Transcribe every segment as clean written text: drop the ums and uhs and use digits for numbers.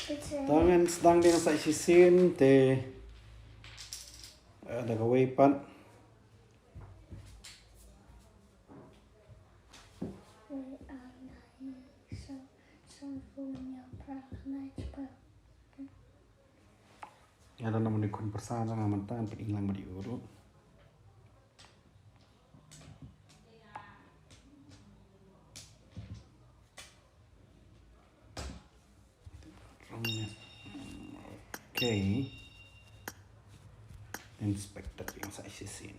Tangan sedang din sa isisin te ada gaway pan. Ada namun di konversasi dengan mantan pengilang berdiurut. Okay. Inspector yang sa isisin.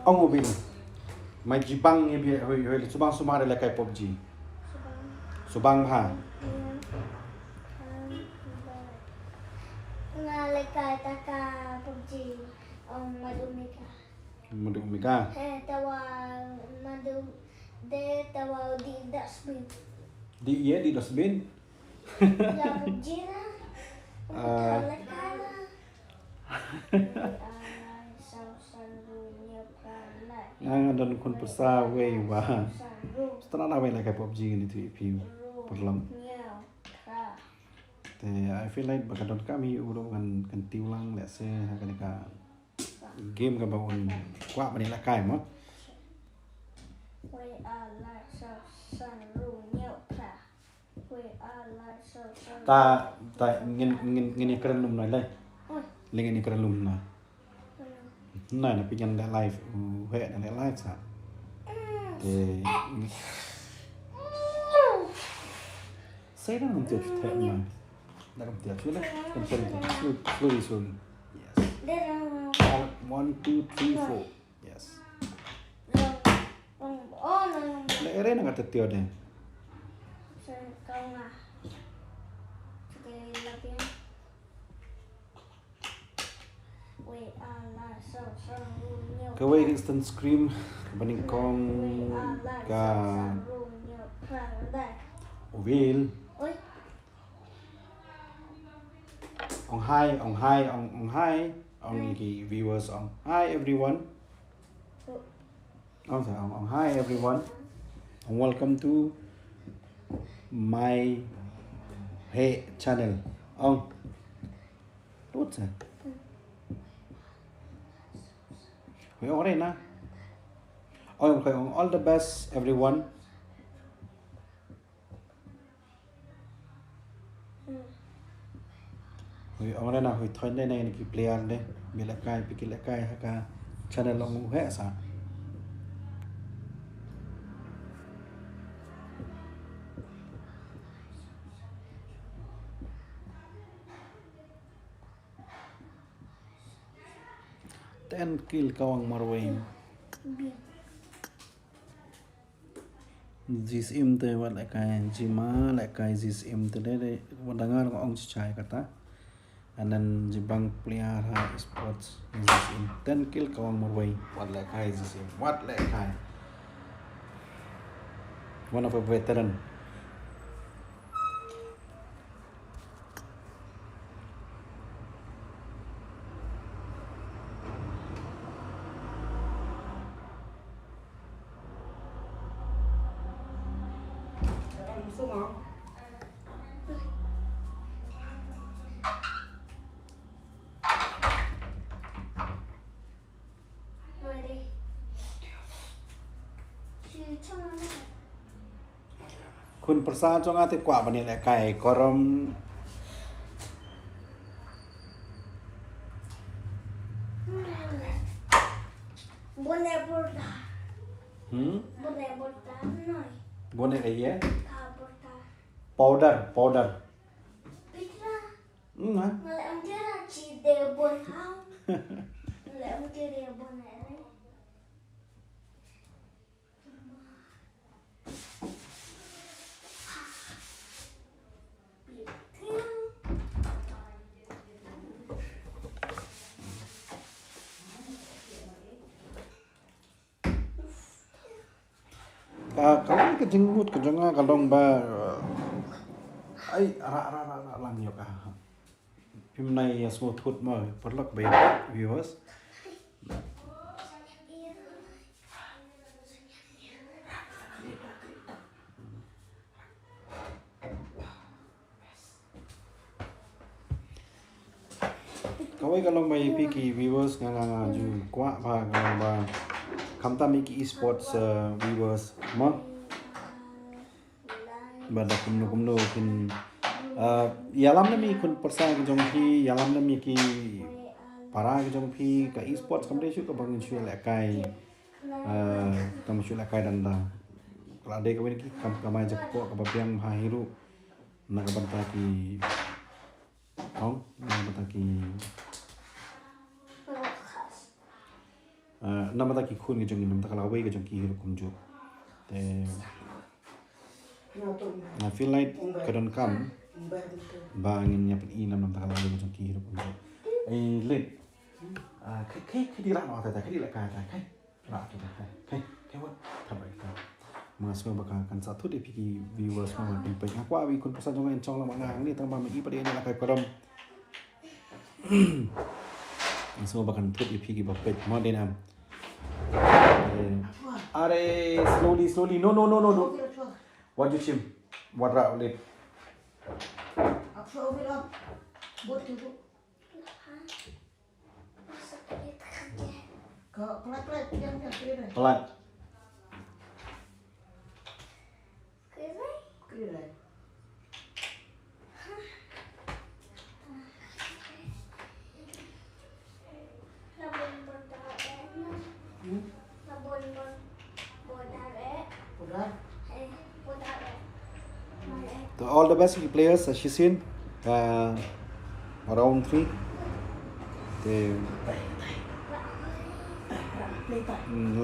Ông ngồi mày chỉ băng như vậy hồi số băng số ma đây là cái PUBG số băng hả là cái taka PUBG Madu Omega tawa madu de tawa di dustbin di dustbin ya PUBG lah Ang adon kon persa way wa. Setelah na way like PUBG ni tu view perlam. I feel like baka don kami uro kan tiulang let's say kan ka game ka bawon kwa ba ni la kai mo. Ta ngin keren lum noi lai. Lengen ni keren lum na. Này là bây giờ đã live hệ đã live sao thì sẽ đang làm việc thế mà đã làm việc chứ đấy cần slowly yes 1 2 3 4 yes lẽ ra nó gạt tiêu đây cái way instant Scrim banding con ka Ovil on hi viewers on hi everyone on hi everyone and welcome to my hey channel on what's that we already na okay all the best everyone we already na we thoin đây này cái player đây bị lại cài ha channel long hệ sao ten kill kawang marway this im te wat lại cái jima lại cái this im te đây wadangar ko ong chai kata and then jibang player ha sports this im 10 kill kawang marway wat lại cái this im wat lại cái one of a veteranคุณประสานช่วงอาทิตย์กว่าวันนี้แหละไก่กรมบนเลยบนตาหน่อยบนอะไรเงี้ยบนตา powder Pitraนะ malah ang tira ci de bon hao malah ang tira bon này kalau kejenggut kejenga kalong ba ay ara lang yo ka phim này small thut mà phát lắc về viewers kau ay kalong may piki viewers nga ju kwa ba kalong ba kamta miki esports viewers ma bada kumno kin yalam na mi kun persa ke jong pi yalam na mi ki para ke jong pi ka esports kamde shu ka bangin shu la kai kam shu la kai danda kala de ka wen ki kam kamai jak ko ka babyang ha hiru na ka banta ki ong na banta ki nama ta ki khun ke jong nam ta kala wei ke jong ki hiru kum ju te I feel like kadon kam ba angin nya pen inam nam ta kala wei ke jong ki hiru kum ju ai lit kai di la no ta kai di la kai kai la ta kai wa ta bai ta mas ma baka kan satu de piki viewers ma din pai kwa wi kun pesan jong en chong la ma ngang ni tang ba ma i pa de ni la kai kodom so bakan thut i piki ba pet ma de nam are slowly no what you chim what ra lit pelat to all the best players as you seen round 3 thì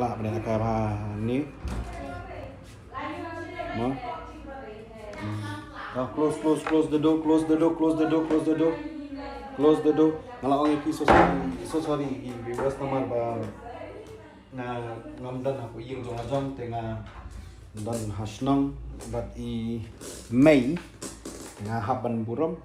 lạ này là cà bà ní close the door kalau orang itu so sorry viewers nomor ba na ngamdan aku yung jong tengah dan hasnang but I May tengah haban buram.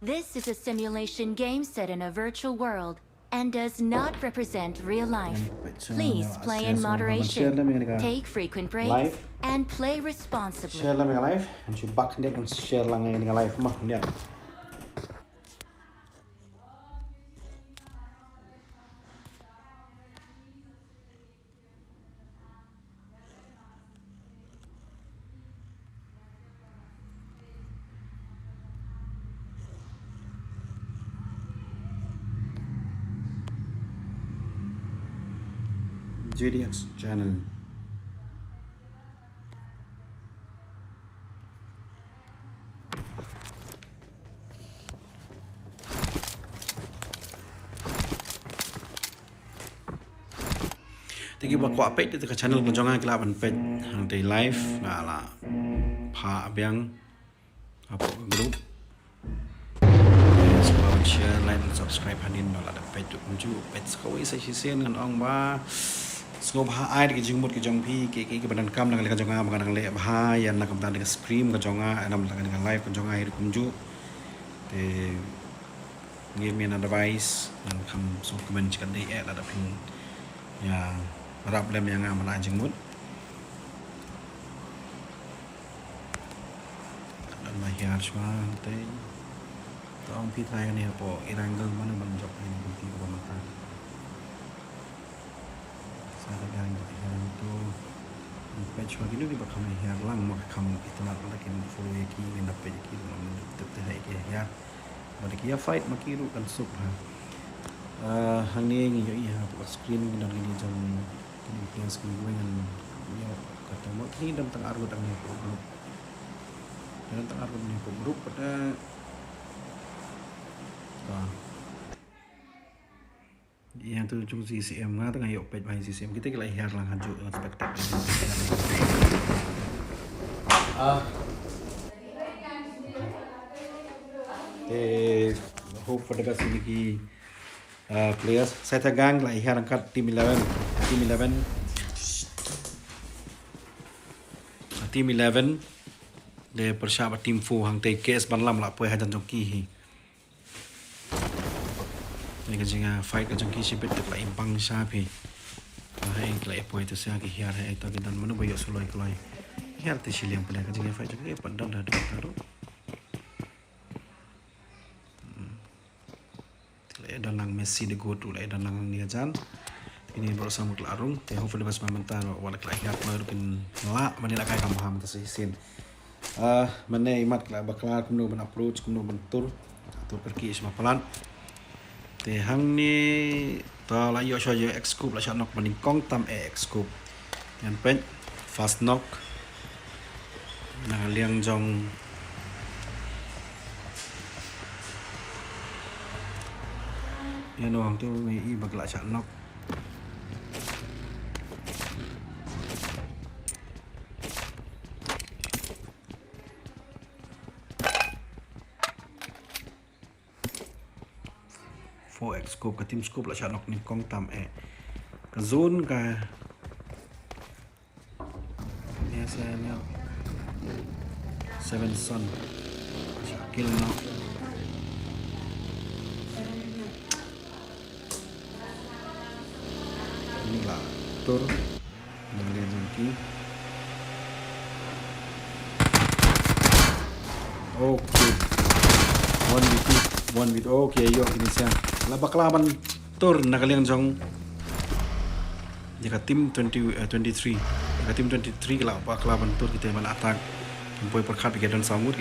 This is a simulation game set in a virtual world and does not represent real life. Please play in moderation, take frequent breaks, and play responsibly. Share lang dengan live, and you back dia kan share lang dengan live mah dia. JDX channel. Thank you buat kuat page itu ke channel penjongan kelapan page yang di live nggak lah pak biang apa grup share like dan subscribe hanin malah ada page tu kunju page sekali saya share dengan orang bah Skop hai ke jingmut ke jongpi ke badan kam dengan jonga makan le bah yang nak kamtan dengan Scrim ke jonga enam dengan live ke jonga hidup kunju te give me an advice dan kam so comment kan dei ada pin ya rap lem yang aman jingmut dan mahir semua te tong pi thai ni po iranggal mana ban job ni bukti ko mata Sarang itu page lagi ni bakal mahir lang mak kam itu nak lagi follow ki ni nak page ki nak tetap hai ki ya bagi ki ya fight makiru kan sup hang ni ngi yo iya buat screen ni dan ini jam ni plan screen dengan ya kata mak ni dalam tengah arut ang ni grup dalam tengah arut ni grup pada yang tu chung CCM nga tengah yok page main CCM kita kala hiar lang hajuk dengan spektakel hope for the best bagi players saya tegang lah hiar angkat team 11 de persiapan team 4 hang te case ban lam la poi hajan jong ki hi Ini kan fight kan jengki sipit tak impang sapi. Hai kelai poi tu saya hiar hai tu dan mana bayar sulai kelai. Hiar tu siliang pada kan jengki fight jengki pandang dah taruh. Kelai dalang Messi de go tu lai dalang ni ajan. Ini baru sama kelarung. Teh hopefully pas momentan wala kelai hiar baru pin la mana nak kai kamu ham tu sin. Mana imat kelai baklar kumno ben approach kumno ben tur pergi semua pelan. Hang ni ta la yo show X scoop la shot knock maning kong tam X scoop. Yan pen fast knock. Na liang jong yan orang tu mai i bagla shot knock. X scoop ka team scoop la shot knock ni kong tam ka zone ka ni saya ni 7 son kill knock ni lah tur dengan dia jengki. Okay, one with okay yo ini siang labak laban tur nakaliang jong jika tim 23 jika tim 23 labak laban tur kita mana attack boy perkat bikin dan samut.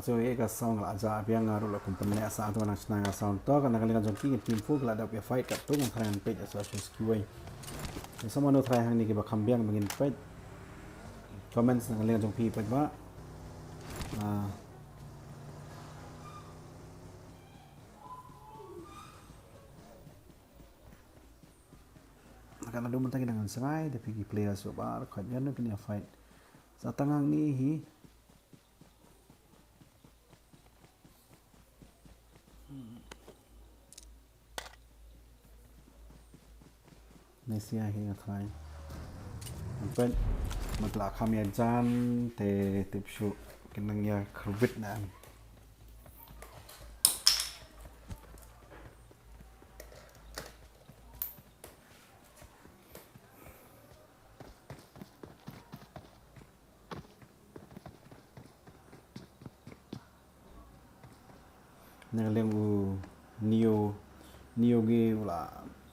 so ka sound la aja biang ngaru la company asa tu na snang sound to kan kali kan jongki team fu la da fight kat tu ngan page asa skiway sama no try hang ni ke ba kambiang bangin page comments kali kan jongpi page ba kan ada mentang dengan serai tapi player so bar khat yan no kini fight sa tangang ni hi Nesia hi ngatrai pen matla kham ya jan te tipshu kinang ya khrbit na ngaleng u neo ge la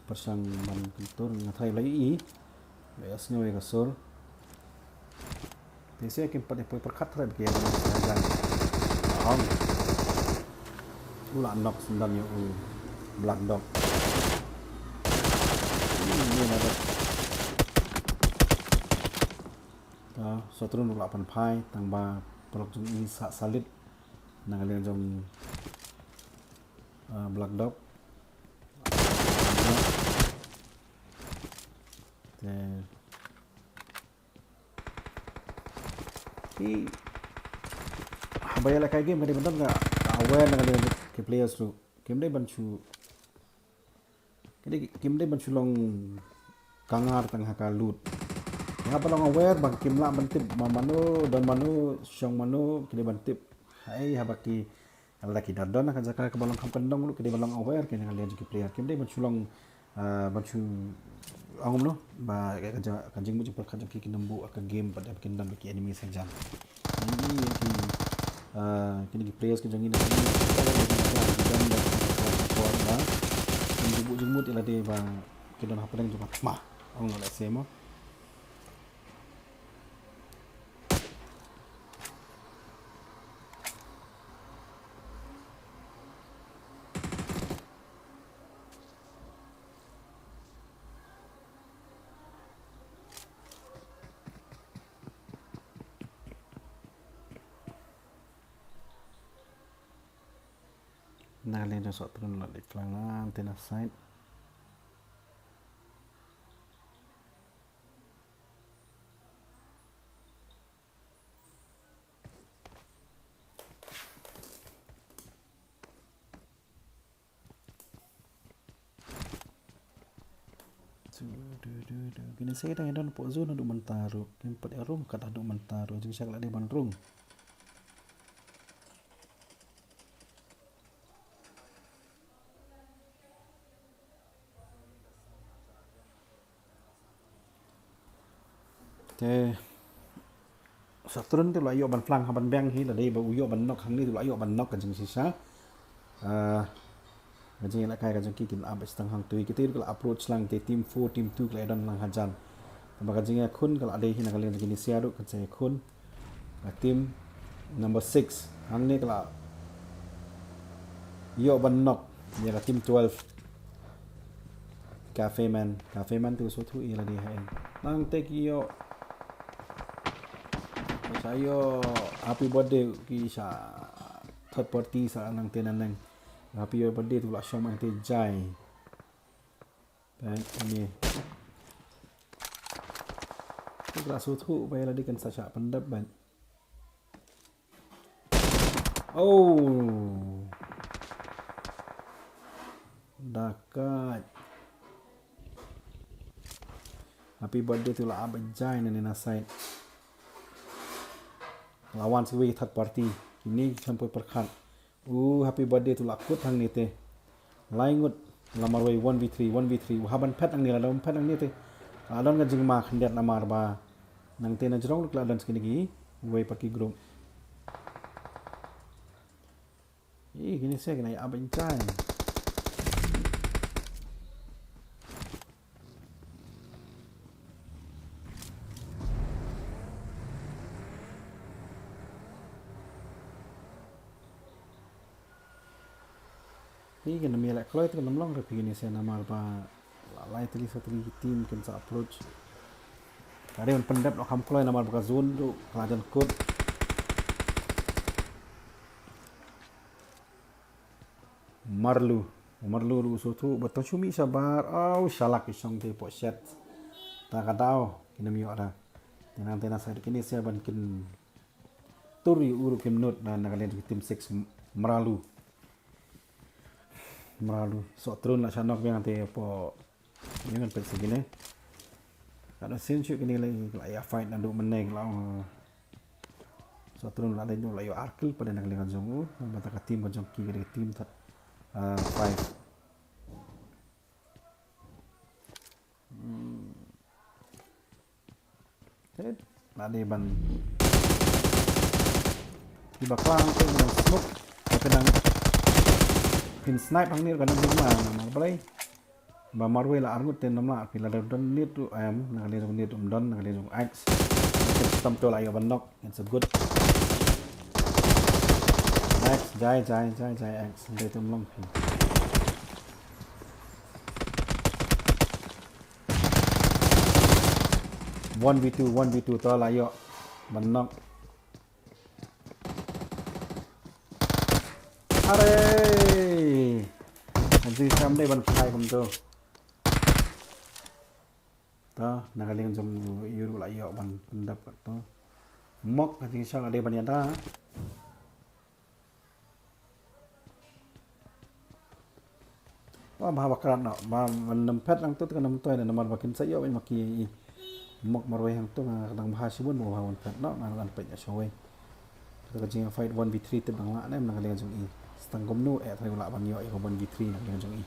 persang man kultur ngathai lai I beas ngoi ka sol pese ke pade poi perkhat thai ke jan ong ula nok sundan yo black dog ni na ta sotrun ula pan phai tang ba prok jung I sa salit ngaleng jong black dog Ki habaya la kai game kadi bentar enggak aware dengan ke players tu game dai banchu kadi game dai banchu long kangar tengah ka loot ya long aware bang game la bantip manu dan manu syong manu kadi bantip hai habaki laki dadon akan zakar ke balong kam kendong lu kadi balong aware kini kalian juga player game dai banchu long banchu angum no ba kanjing mu jumpa kanjing ki nembu akan game pada bikin dan bagi enemy saja ini kini players kanjing ini dan jumut ila de ba kidon hapadang jumpa mah ang la sema Nalin na sok turun di kelangan tina side gini saya dah dan po zone adu mentaru tempat room kat adu mentaru jeng sak la di bandrung te saturun tu la yo ban flang ban bang hi la dei ba uyo ban nok hang ni tu la yo ban nok kan jeng sisa Majing la kai ka jong ki kin ab stang hang tui kita kala approach lang te team 4 team 2 kala dan lang hajan ba ka jing khun kala ade hi na kala jing ni sia ru ka che khun team number 6 hang ni kala yo ban nok ya ka team 12 cafe man tu so thu I la di hai lang te ki yo saya happy birthday ki sa third party sa nang tenan nang happy birthday tu la syom ang te jai baik ini tu la so thu bai la di kan sa cha pandap ban oh dakat happy birthday tu la abjai na side lawan si third party ini sampai perkhat happy birthday tu lakut hang ni te laingut lamar wai 1v3 haban pet ang ni la dom pet ang ni te adon ga jing ma khandet lamar ba nang te na jrong luk la dan skini gi wai paki group gini saya kena aban cai Pi kena mi lek kloy tu kena mlong tapi ni saya nama apa lai tali satli team kan sa approach. Kare man pendap lo kam kloy nama buka zone tu kelajan code. Marlu lu so tu betul cumi sabar. Oh shalak isong te po set. Ta kadao kena mi ora. Tena sa kini saya bankin turi uru kim not na nakalian tim 6 meralu so trun la sanok yang ante po yang kan pergi gini kada sen syuk kini lagi ya fight nandu meneng la so trun la denyo la yo arkil pada nakalian jongu mata ka tim jong ki gede tim 5 Nade ban di baklang tu dengan smoke kadang pin snipe hang ni kadang lima nama balai ba marwe la argut ten nama pila don ni tu am nakali ni tu don nakali tu x sistem tu la yo banok it's a good x jai x dia tu melong 1v2 tu la yo banok Are, nanti sampai ban fly kum tu. Ta, nakaling jom iru la yo ban pendapat tu. Mok nanti sang ada ban yada. Wah bah bakaran nak, bah menempet lang tu kan nem toy na nomor makin sayo ban maki mok marway hang tu kadang bahas sibun mau hawan pet nak ngan pet ya show. Kita jing fight 1v3 tu bang la nem nakaling jom i. Setengah nu thay la ban yo i 1v3 nak dengan jong i.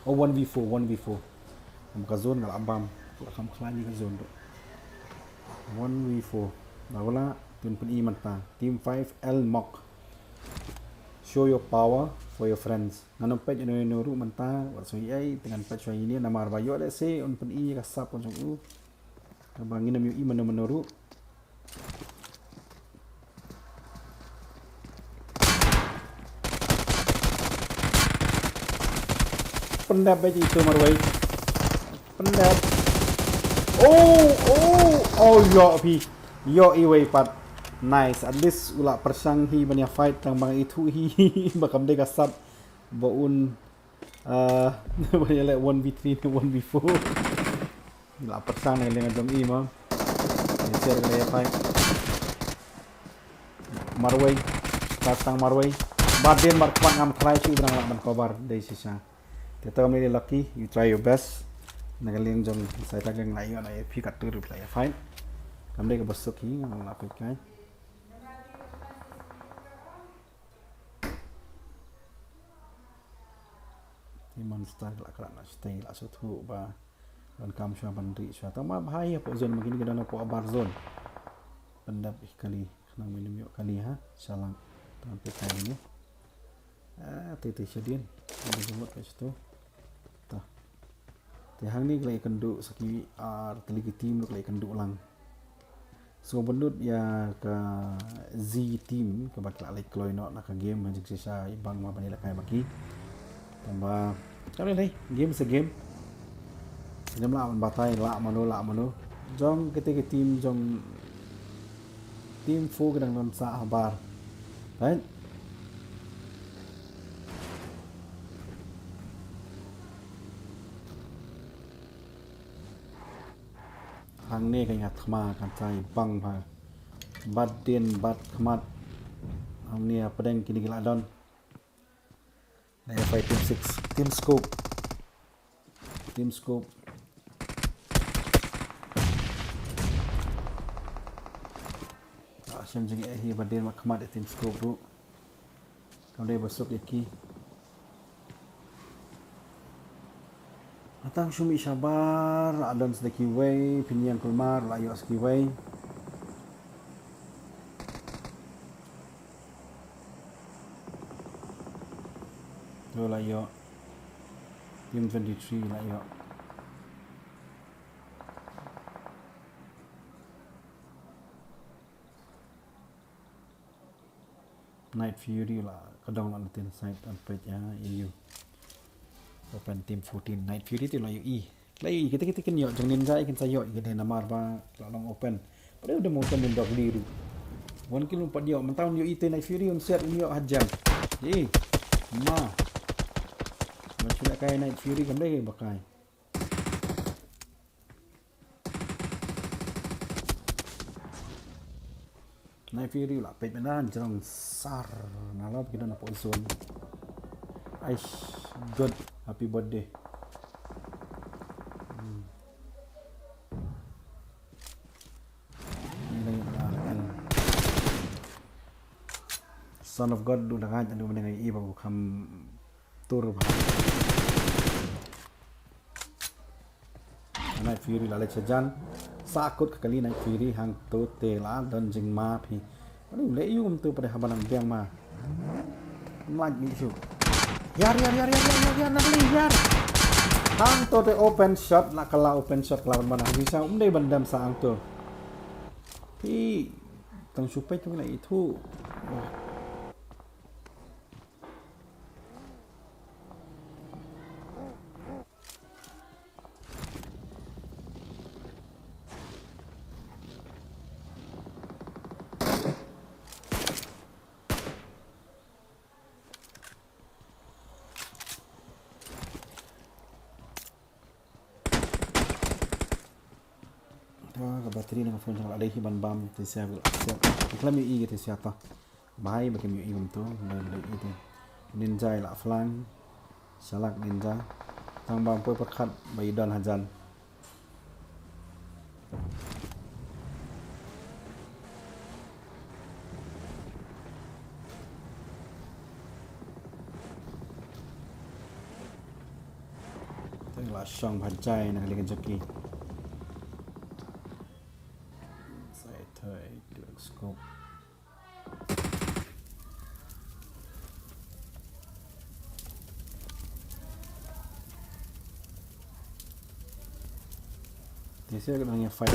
Oh 1v4. Muka zone ngal abam. La kam khlani ka zone tu. 1v4. Bawala tun pen i manta. Team 5 L mock. Show your power for your friends. Nganom pet no ru manta wat so ai dengan pet so ini nama ba yo le se on pen i ka sap on jong u. Ka bangin nam yo i menoru. Pendap aja itu marwai pendap oh yo iway pat nice at least ula persang hi banya fight tang bang itu hi bakam de gasap baun banya le 1v3 1v4 ula persang dengan jom i mah share le fight marwai pasang marwai baden markwan ngam try si udang ban kobar dei sisa Kita kami lucky, you try your best. Nagaling jom saya tagang layo na pi kat tu reply fine. Kami ke besok hi ngang lapit kai. Iman style la kala stay la sutu ba ban kam sha bandri sha ta ma bahaya po zone begini kedana po abar zone. Pendap kali nang minum yuk kali ha. Salam. Sampai kali ni. Titi sedien. Ini jemut kat situ. Hang ni kelai kenduk saki teligi team kelai kenduk lang. So bendut ya ke Z team ke bakal alai kloy nak game majik sisa ibang ma bani lakai baki. Tambah kali ni game se game. Jam la batai la mano. Jong ketika team jong team 4 kadang non sa habar. Right? Hang ni kan ingat khma kan sai bang pha bad din bad khmat hang ni apa deng kini gila don na fight team 6 team scope asyam jeng hi bad din khmat team scope tu kau dia besok yaki Atang Shumi Shabar, Adon Sedeki Way, Pinyan Kulmar, Layo Ski Way. Tu Layo. Team 23 Layo. Night Fury lah, kadang nak nanti side on page ya, EU. Open team 14 Night Fury tu lah UI. Lai kita kan yok jeng ninja ikan sayok kita namar ba long open. Padahal udah mau open dan dog liru. Wan kilo 4 yok mentang UI Night Fury on set yok hajam. Ji. Macam nak kai Night Fury kan deh bakai. Night Fury lah pet menan jarang sar nalap kita nak zone. Aish, good. Happy birthday. Son of God du dah kan du mendengar iba bukan tur bah. Night Fury lalai sejan sakut kali Night Fury hang tu tela dan jeng ma phi. Aduh le yum tu pada habanang biang ma. Like ni su. Yar nak beli yar. Hang tu te open shot lah kalau open shot kalau mana bisa dei bandam sa hang tu. Pi tang supai tu lah itu. Ke bateri dengan phone jangan ada hiban bam tersiap iklam UI gitu siapa bahaya bagi UI tu dan itu ninja lah flang salak ninja tang bam poi perkat bayi dan hajan tenglah syang bhajai nak dengan jeki scope. This is going to fight.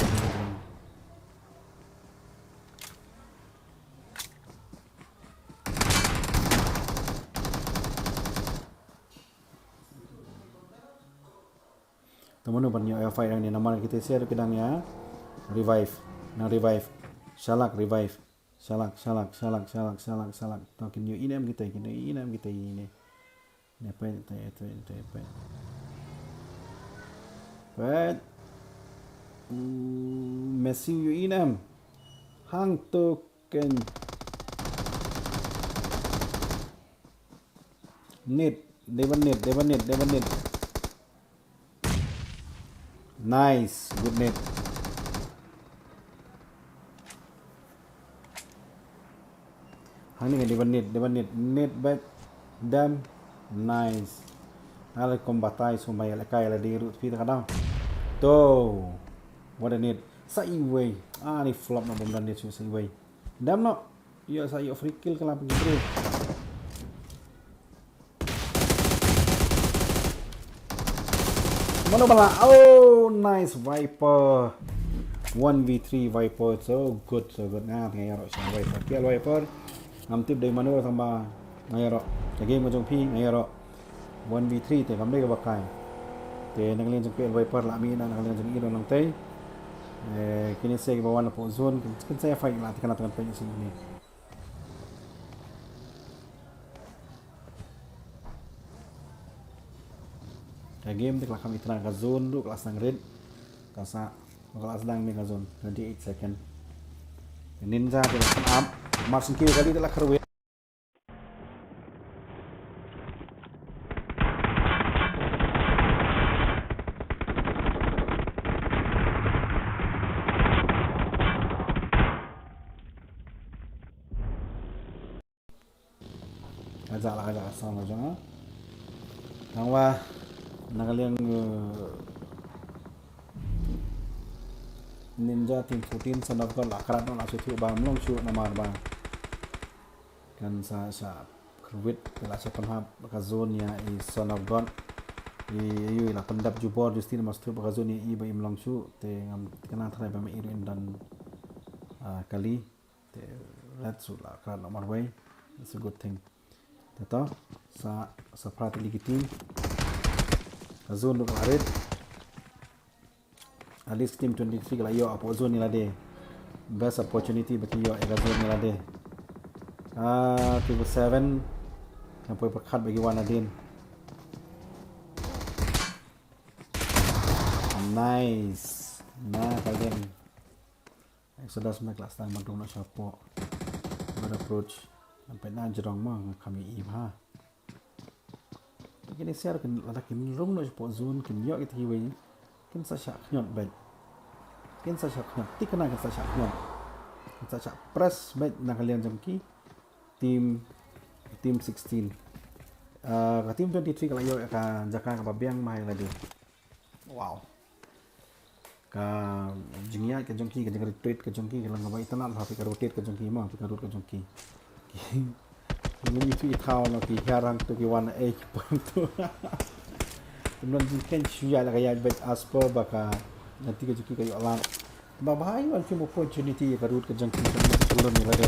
Teman-teman banyak fight yang ni nama kita share kedang ya revive. Shalak revive. Shalak. Takin you inem kita ini. Ini apa itu. But messing you inem. Hang token. Never need. Nice, good net. Hang ni kan dewan net back dam nice. Ala kombatai sumbai ala kai ala diru pi kadang. To. What a net. Sai way. Ni flop na bomdan net sai way. Dam no. Yo sai free kill kala pergi bro. Mana bala? Oh, nice Viper. 1v3 Viper. So good. Nah, ngayaro siya Viper. Kill Viper. Tip dari mana tambah ngayaro. Game macam pi ngayaro. 1v3 te kamde ka bakai. Te nang len jeng Viper la mi nang len jeng iro nang tay. Kini saya bawa na po zone. Kan saya fight lah tekan pe sini. Game tu kami terang ke zone tu kelas nang red. Kelas sedang ni ke zone 28 second. Ninja tu up. Marching kill kali telah kerwe. Ajak sama aja. Tangwa nakaliang ninja team 14 son of God lakaran no lasu tu bam long shoot namar bang kan sa kerwit pela sa panhab ka zone ya i son of God i la pendap jubor justi mas tu ka zone i ba im long shoot te ngam kana thrai ba me irin dan kali te let's la kan namar way it's a good thing tato sa prat ligi team zone look arit at least team 23 kalau yo apa zone ni lah deh best opportunity bagi yo ega zone ni lah deh table 7 yang boleh berkat bagi Wan Adin. Nice. Nah kalian Exodus make last time mandung nak siapa ber approach sampai na jerong mah kami im ha kini share kan lada kin rung no spot zone kin yo it hiwi kin sa syak nyot bet kin sa syak nyot tik na kin sa syak nyot kin sa syak press bet na kalian jongki team 16 ka team 23 kalau yo ka jaka ka babiang mai lagi wow ka jingya ka jongki ka jengari trade ka jongki ka lang ba itana la ka rotate ka jongki ma ka rotate ka jongki ini itu ithau no ki harang tu ki wan e point tu kemudian jingken suya la kaya bet aspo baka nanti ka jongki ka yo lan ba bahai wal ki opportunity ka root ka jongki ka turun ni lagi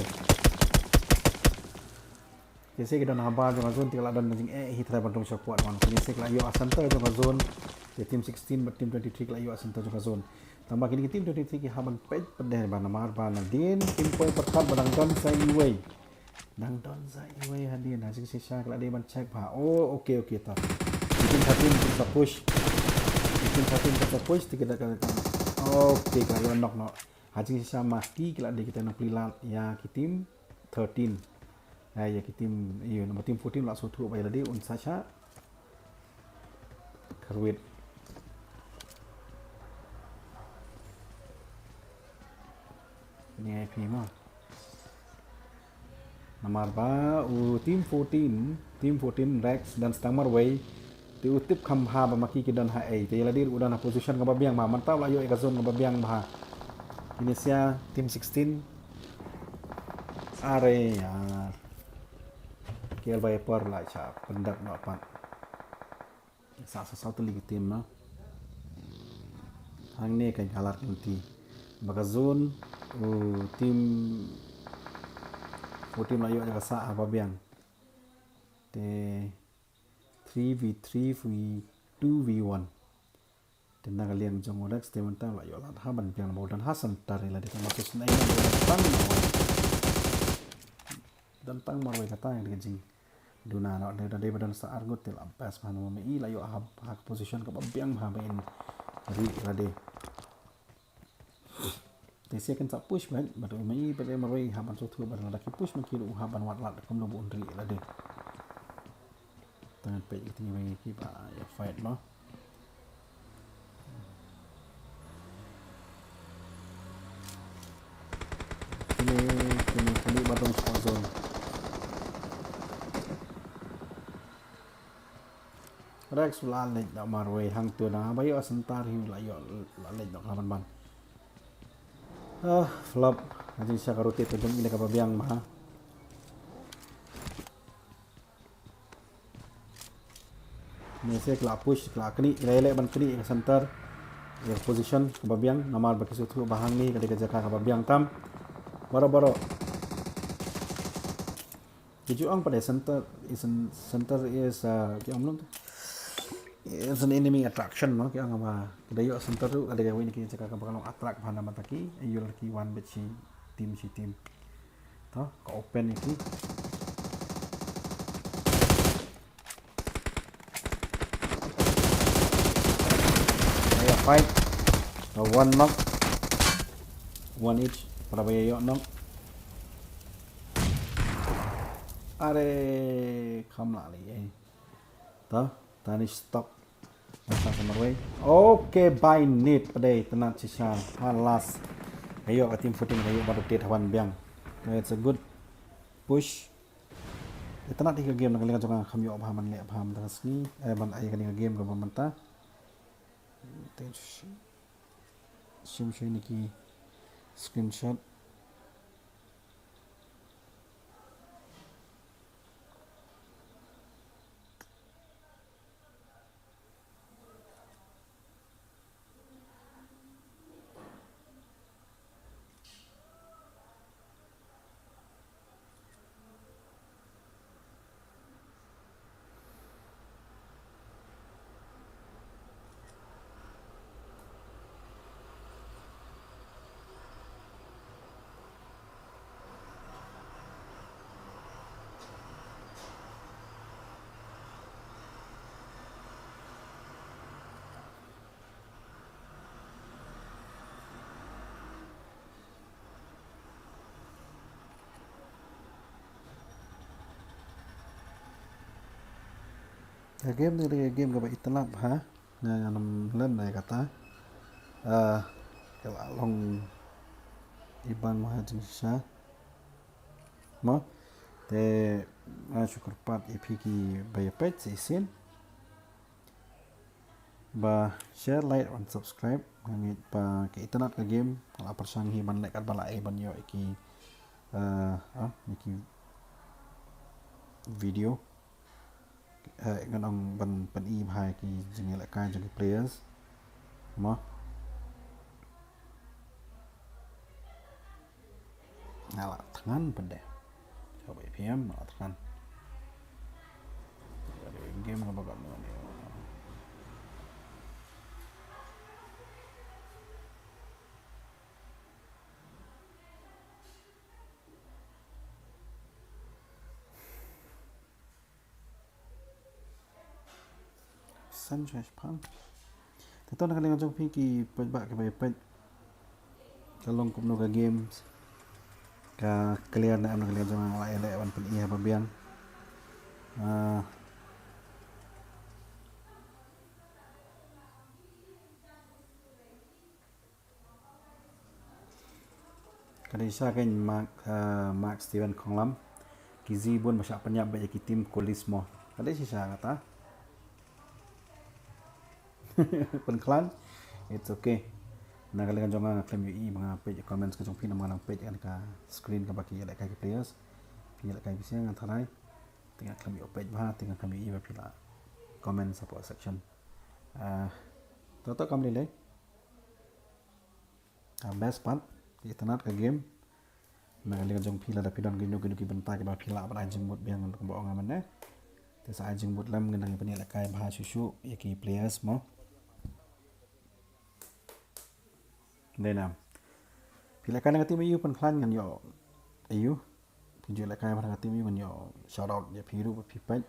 jese kita nak habar dengan zone tinggal dan jing hitra bandung support wan jese kalau yo asanta dengan zone ya team 16 but team 23 kalau yo asanta dengan zone tambah kini team 23 ki haban page pedeh ban mar ban din tim point perkat badang don sai way dang don sai way hadin hajing sisa kalau dia ban check ba oh okey ta team 13 kita push team 13 kita push kita kan okey kalau knock hajing sisa mati kalau dia kita nak pelilat ya ki team 13 ya kita tim iyo nama tim 14 lah suatu bayar dia saja karwit ini IP mah nomor ba tim 14 Rex dan Stammer Way di utip khamha ba maki kidan ha ai te ladir udah na position ka babiang ma mantap lah yo ekazon ka babiang ma ini sia tim 16 are yaar KL Viper lah cap pendak nak apa satu lagi tim na hang ni kan kalar nanti baga zone tim 14 lah yo jaga sa apa biang te 3v3 2v1 tenda kalian jong orex te mentang lah yo lah haban biang dan Hasan tari lah dia masuk senai dan tang marwai kata yang dikejing duna nak dari badan sa argot tel ampas manu me la yo hak position ka babiang ha main ri rade tesi kan sa push ban batu me pada marwai ha ban sotu badan laki push me kiru ha ban wat lat kom no bun ri rade tangan pe itu me ki ba ya fight no ini badan sponsor Rex lalek dak marway hang tu na bayo asentar hi la yo lalek dak laban ban flop aja sia karote tu jom ile ka babiang mah mese kla push kla kni lele ban kni ka center ya position ka babiang namar baki sutu bahang ni ka jaka ka babiang tam baro Dijuang pada center is it's an enemy attraction no kaya ngama dayo center tu ada gawin ni kita cakap bakal attract bhana mataki ayul ki one bechi team to ka open iki ayo fight one knock one each para bayo knock are kamla li to tani stop masa samarway okay by need pada tenat sisa halas ayo ka team 14 ayo baru tet hawan biang it's a good push tenat tiga game nak lengah kami ok paham le paham terus ni ban ai ka game ka bamanta sim ni ki screenshot game ni game ka ba itanap ha na nam len na kata kalau long ibang mah jing sha mo te syukur pat ipiki bayapet sin ba share like and subscribe ngit pa ke itanat ka game la persang hi ban lek kat balai ban yo iki iki video nganong ban i bhai ki jing lek ka jing players mo ngala tangan bende coba PM ngala tangan game ka ba mo ni Sunshine Pan. Tentu nak dengan jong ki pebak ke pet. Kalong kumno ka games. Ka clear na amna kalian jong la ele wan pen iya babiang. Kadai sa kan Mark Steven Konglam. Kizi bun masya penyap ba ki tim kolis mo. Kadai sisa kata. Penklan it's okay na kalian jangan claim UI mga page comments ka jong pin mga page kan ka screen ka baki like ka players pila ka bisa ngan tharai tinggal claim UI page bah tinggal claim UI pila comment support section toto kam lele best part kita nak ka game na kalian jong pila da pidon ginu ki bentar ka ba pila ba jembut biang untuk bawa ngaman te sa jembut lam ngan penila ka bah susu yaki players mo Denam. Pila kan ngati mayu pen klan ngan yo ayu. Tunjuk la kai ngati mayu ngan yo shout out ya piru pipat.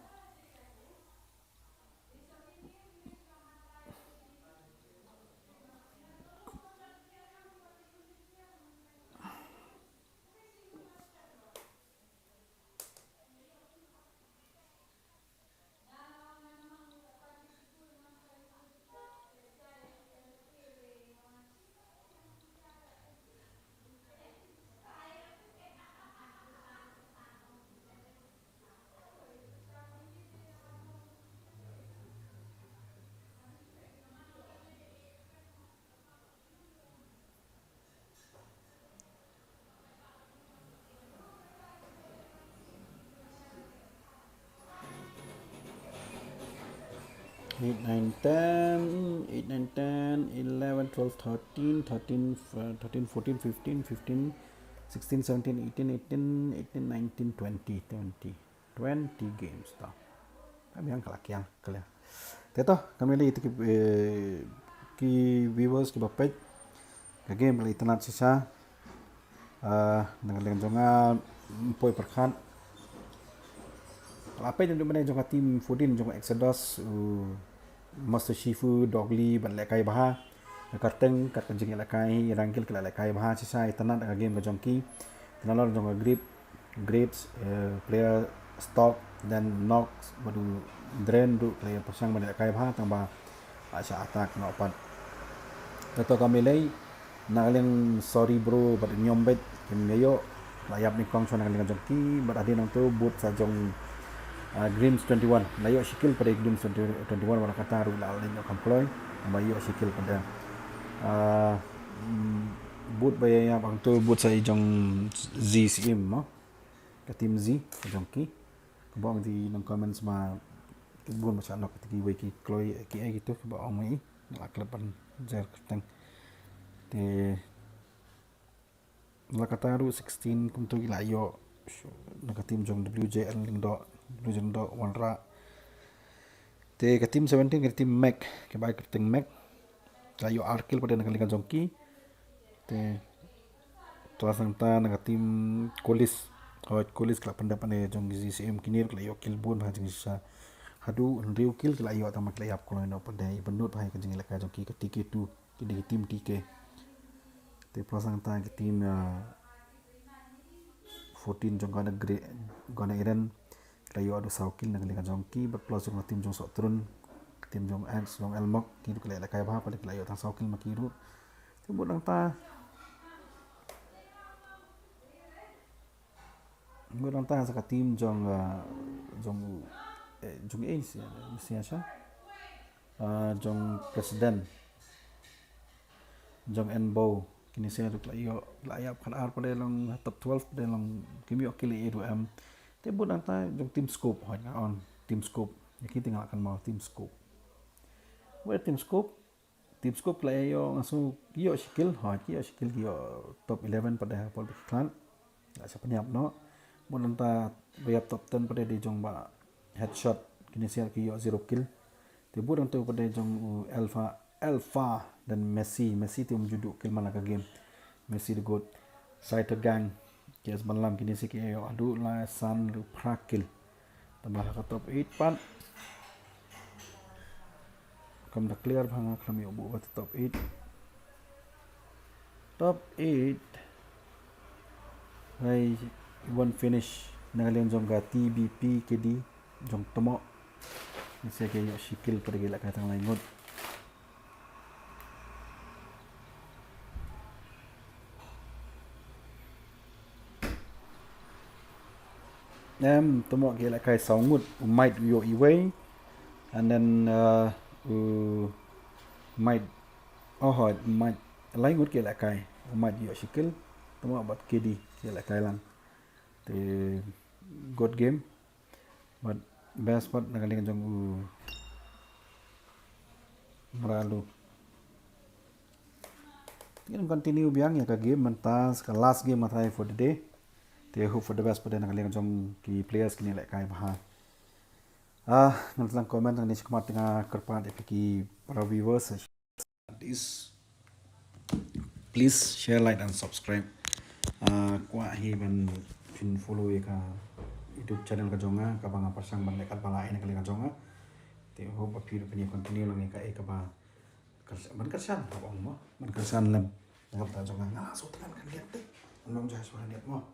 Eight, 9, 10, 8, 9, 10, 11, 12, 13, 13, 13, 14, 15, 15, 16, 17, 18, 18, 18, 19, 20, 20 games tau. Kami yang kelakian kalian. Teto kami lihat itu ki viewers ki bapet. Ke game beli internet sisa. Dengan jonga poi perkan. Apa yang mana jonga tim Foodin jonga Exodus Master Shifu Dogly ban lekai baha karteng kat jing lekai rangkil ke lekai baha sisa internet ke game jongki tenalor jonga grapes player stock dan knock baru drain du player pasang ban lekai baha tambah asya attack no pat teto kami lay naling sorry bro bad nyombet kemayo layap ni kong chona dengan jongki berada nang tu boot sa jong Grims 21 layo sikil pada Grims 21 wala kata ru la lain komploy bayo sikil pada boot bayaya bang tu boot sa jong ZCM mo ka team Z jongki kabang di nang comments ma kibun macam nak tigi wiki kloy ki ai gitu kabang mai la klepan jar ketang te la kata ru 16 kum tu layo nak team jong WJL ling do Blue do wanra te ke tim 17 ke tim Mac ke baik ke tim Mac layo arkil pada nak liga jongki te tuasanta nak tim kolis kelap pendapat jong GCM kinir layo kill bun ha jing sa hadu riu kill layo ta mak layap ko no pada benut ha ke jing liga jongki ke TK2 ke tim TK te tuasanta ke tim 14 jong gana iran kelayo adu saukil dengan dengan jongki berpeluang jong tim jong sok turun tim jong X jong elmok kiru kelai la kai ba pada kelayo tang saukil makiru tibut dang ta budang ta saka tim jong jong mesti asya jong presiden jong enbo kini saya tu kelayo layap kan ar pada long top 12 pada long kimi okili edu tibut dang ta jong tim scope on tim scope kita tinggal akan mau tim scope tim scope kelayo ngasu kio skill kio top 11 pada pol klan tak siapa niap no mun ta bayap top 10 pada di jong ba headshot kini sial kio 0 kill tibut dang tu pada jong alpha dan Messi tu menjuduk kill mana ke game Messi the good side gang kias malam kini si kio adu la san lu prakil tambah ke top 8 pan kam dah clear bhanga kami obu wat top 8 hai one finish nangalian jong ga TBP kedi jong tomo ni saya kayo shikil pada gila katang lain ngot tomo gila kai saungut might yo iway and then might might lain ngut gila kai might yo shikil tomo bat kedi gila kai lang the good game but best part nagaling jong meralu tinggal continue biang ya ka game mentas ka last game matai for the day they hope for the best pada nagaling jong ki players kini lek kai baha nang comment nang ni kumat tengah kerpat ki para viewers please share like and subscribe kwa hi ban fin follow ka YouTube channel ka jonga ka banga pasang ban lekat bala ina ka jonga te ho ba pir punya continue lang ka ba ban kersan ba mo ban kersan lam ngap ta jonga ngala so tekan kan lihat te anong jah so lihat mo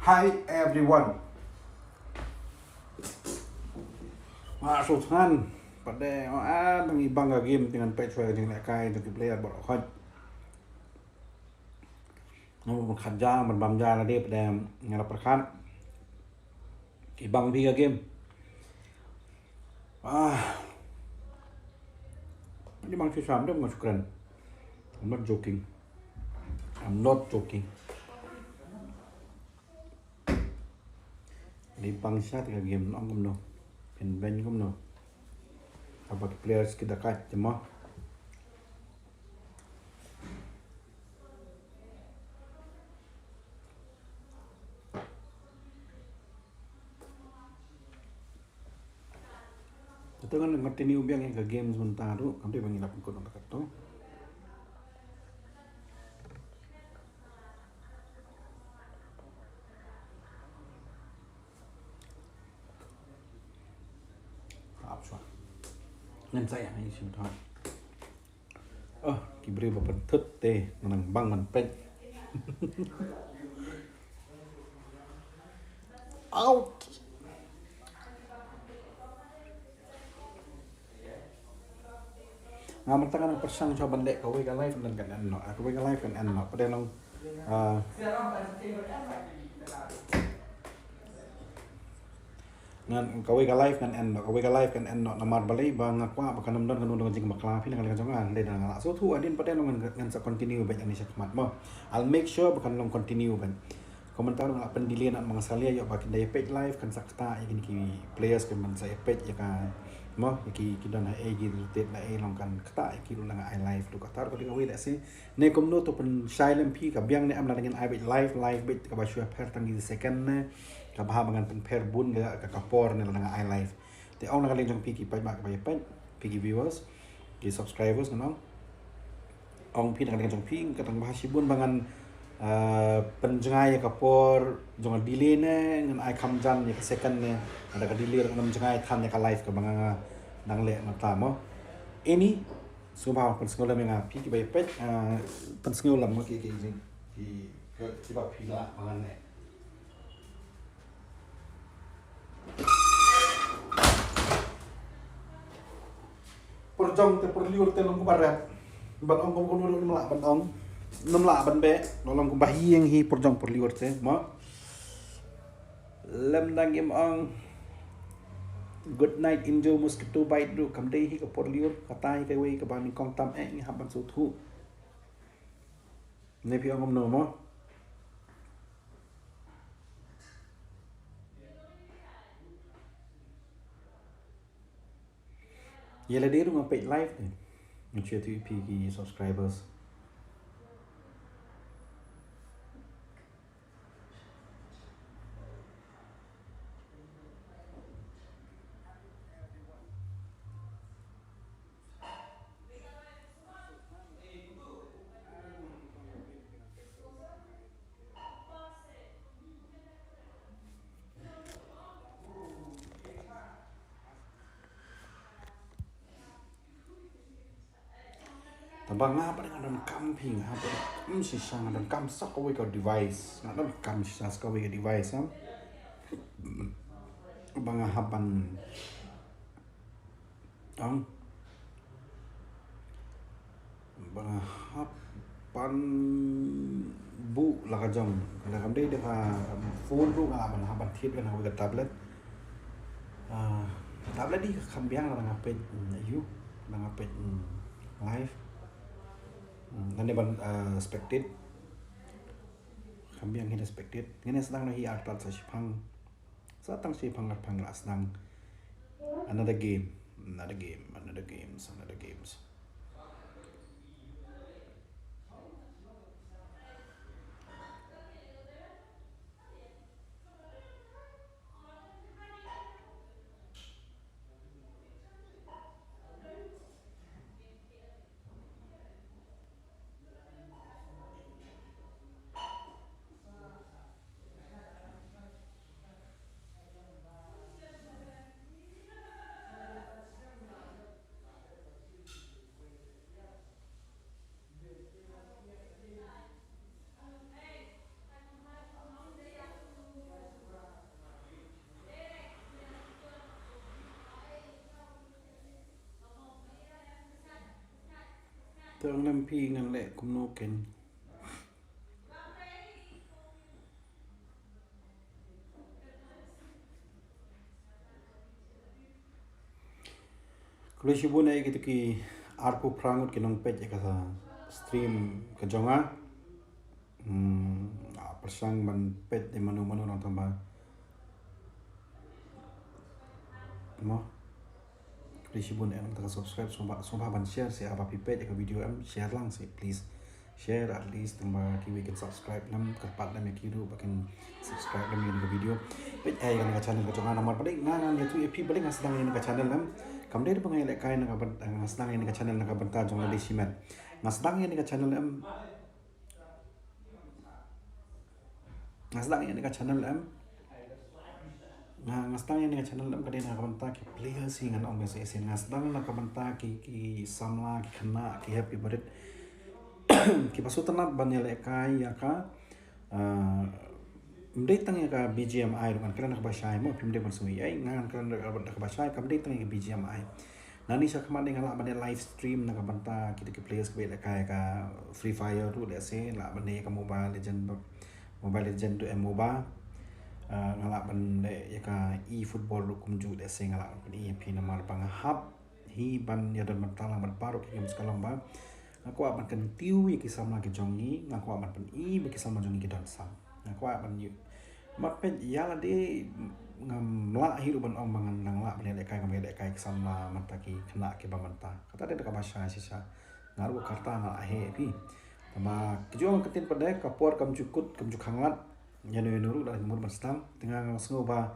Hi everyone. Masuk kan pada mengibang game dengan patch dengan kai untuk player baru kan. Nó khăn ra mình bầm ra là đi để nghe là perkan ibang dia game. Ini bang susah dia masuk keren. I'm not joking. Di bangsa tiga game nó cũng no, pen ben cũng no. Apa players kita kat cuma. Itu kan continue biang yang ke game sebentar tu, kami bangin apa kau nak kata. nên saya ini sih betul. Oh, kibri berpentut teh, menang bang menpek. Out. Ngaman tangan ang persang coba bandek kau wega live dan kan eno. Aku wega live kan eno. Pada long ngan kau wega live kan eno. Kau wega live kan eno. Namar balai bang aku apa kan nomor kan udah jeng bakla pilih kali jangan. Deh dan ngalak. So tu adin pada long ngan sa continue banyak ni sakmat mo. I'll make sure bukan long continue ban. Komentar ngalak pendilian nak mengasalia yo bakin daya page live kan sakta ingin ki players kan man saya page ya kan. Mo ki kita na gi rotate na long kan kata ki lu lang I live tu kata ko dinga wi da si ne kom no to pen silent pi ka biang ne am na dengan I live bit ka ba shua per tang di second ne ka ba bangan pen per bun ga ka kapor ne lang I live te ong na kaleng jong pi ki pa ba ba pa pi ki viewers ki subscribers no ong pi na kaleng jong pi ka tang ba si bun bangan penjengai kapor jong delay ne ngan I kam jan ni second ne ada ka delay ngam jengai than ne ka live ka banga nang le ma ta mo ini sumpah pen sekolah menga pi ki bai pet pen sekolah lam ki ki ba pi la mangan ne perjong te perliur te long barat ban ong ko no la ban ong nom la ban be nolong ko bahieng hi perjong perliur te mo lem dang im ong good night injo mosquito bite du kam dei hi ka perliur katai kai wei ka ban kong tam eng ha ban su thu ne pi ong no mo yela de ru ngapet live ni nche tu pi ki subscribers tabang nga pa rin ang camping ha pa rin si sang ang camp sa kaway ka device nga ang camp sa kaway ka device ha banga haban ang banga hapan bu la ka jam kana kam dei de ka phone ru nga ban haban thiet kan ha tablet tablet di kambiang la nga pet ayu la nga pet live nanti ban spectate kami yang kita spectate ini sedang nahi art sa sipang satang sipang at pang las nang another games Tang lampi ngan le kumnoken kalau si bun ay gitu ki arpu prangut ki nong pet ka sa stream ka jonga persang ban pet di manu nang tambah mo kalau si bun ay nang taka subscribe sumpah ban share si apa pipet ka video am share lang si please share at least tambah ki we can subscribe nam ka pat nam ki ru bakin subscribe nam ni video pet ay kan ka channel ka jonga namar paling ngan ya tu ep paling asdang ni ka channel nam kam dei pa ngai le kai na ka ngasdang ni ka channel na ka banta jong la desimet ngasdang ni ka channel am ngasdang ni ka channel am ngasdang yang dengan channel dam kadin nakabanta ki players hingan ong bese sen ngasdang nakabanta ki samla ki khana ki happy birthday ki pasutanat banyal ekai ya ka mdei tang ya ka BGMI kan kran nakabashai mo pimde bersui ai ngan kran nakabashai ka mdei tang ya BGMI nani sa khamane ngala bane live stream nakabanta ki players ki ekai ka Free Fire tu le se la bane ka Mobile Legend tu MOBA ngalak bende ya ka e-football kum ju de sing ngalak ban EP namar bang hap hi ban ya dan mentala ban paru ki sekalong ba aku aban kan tiu ki sama ki jongi ngaku aban pen i ki sama jongi ki dan sam ngaku aban yu mat pen ya la de ngam la hi ban ong bangan nang la ban kai ngam de kai sama mata ki kena ki ba manta kata de ka basha sisa ngaru karta ngal he pi tama ki jo ketin pada kapor kam cukut kam cukhangat Janu nuru dah umur bersetang tengah ngosngo ba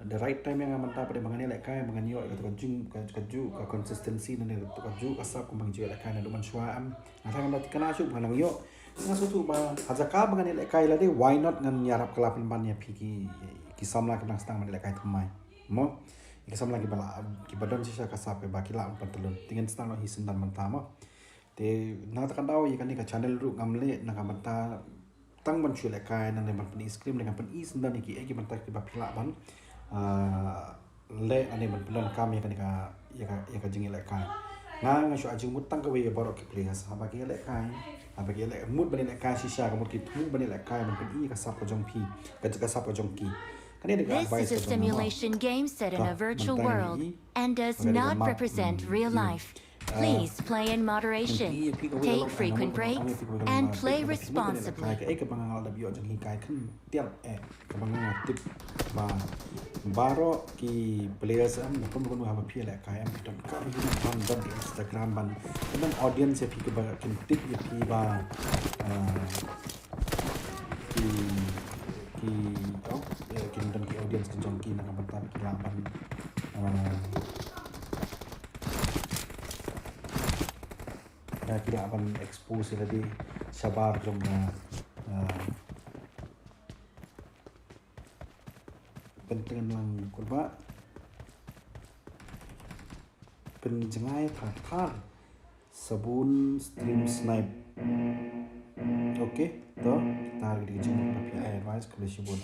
the right time yang mantap pada mangani lekai mangani yo kaju consistency dan kaju kasap ku mangju lekai na duman shwa am atang anda tikana shu manang yo ngaso tu ba hazaka mangani lekai la de why not ngan yarap kelapan ban ya piki kisamla ke nang stang mangani lekai thamai mo kisamla ki bala ki badan sisa kasap ba kila pantelun tingin stang no hisin dan mantama te na takandau ikan ni ka channel ru ngamle na ka manta tang ban chule kai nan ban pen Scrim dengan pen is dan iki eki ban tak ba pila ban le ane ban pelan kam ya kan ya ka jingi le kai nga nga shu ajung mutang ka we borok ki players ha ba ki le kai ha ba ki le mut ban le kai shisha ka mut ki tu ban le kai ban pen i ka sap jong pi ka sap jong ki This is a simulation game set in a virtual world and does not represent real life. Please play in moderation, take frequent breaks, and play responsibly. Baro ki players am pun pun have appeal like I am dan ka ban dan Instagram ban dan audience ya pi ba kin tip ya pi ba ki oh kin dan ki audience ki jong ki na ban ta ki laban kira akan expose tadi sabar jom penting lang kurba penjengai thar sabun stream snipe oke to kita lagi jumpa tapi advice kalau sabun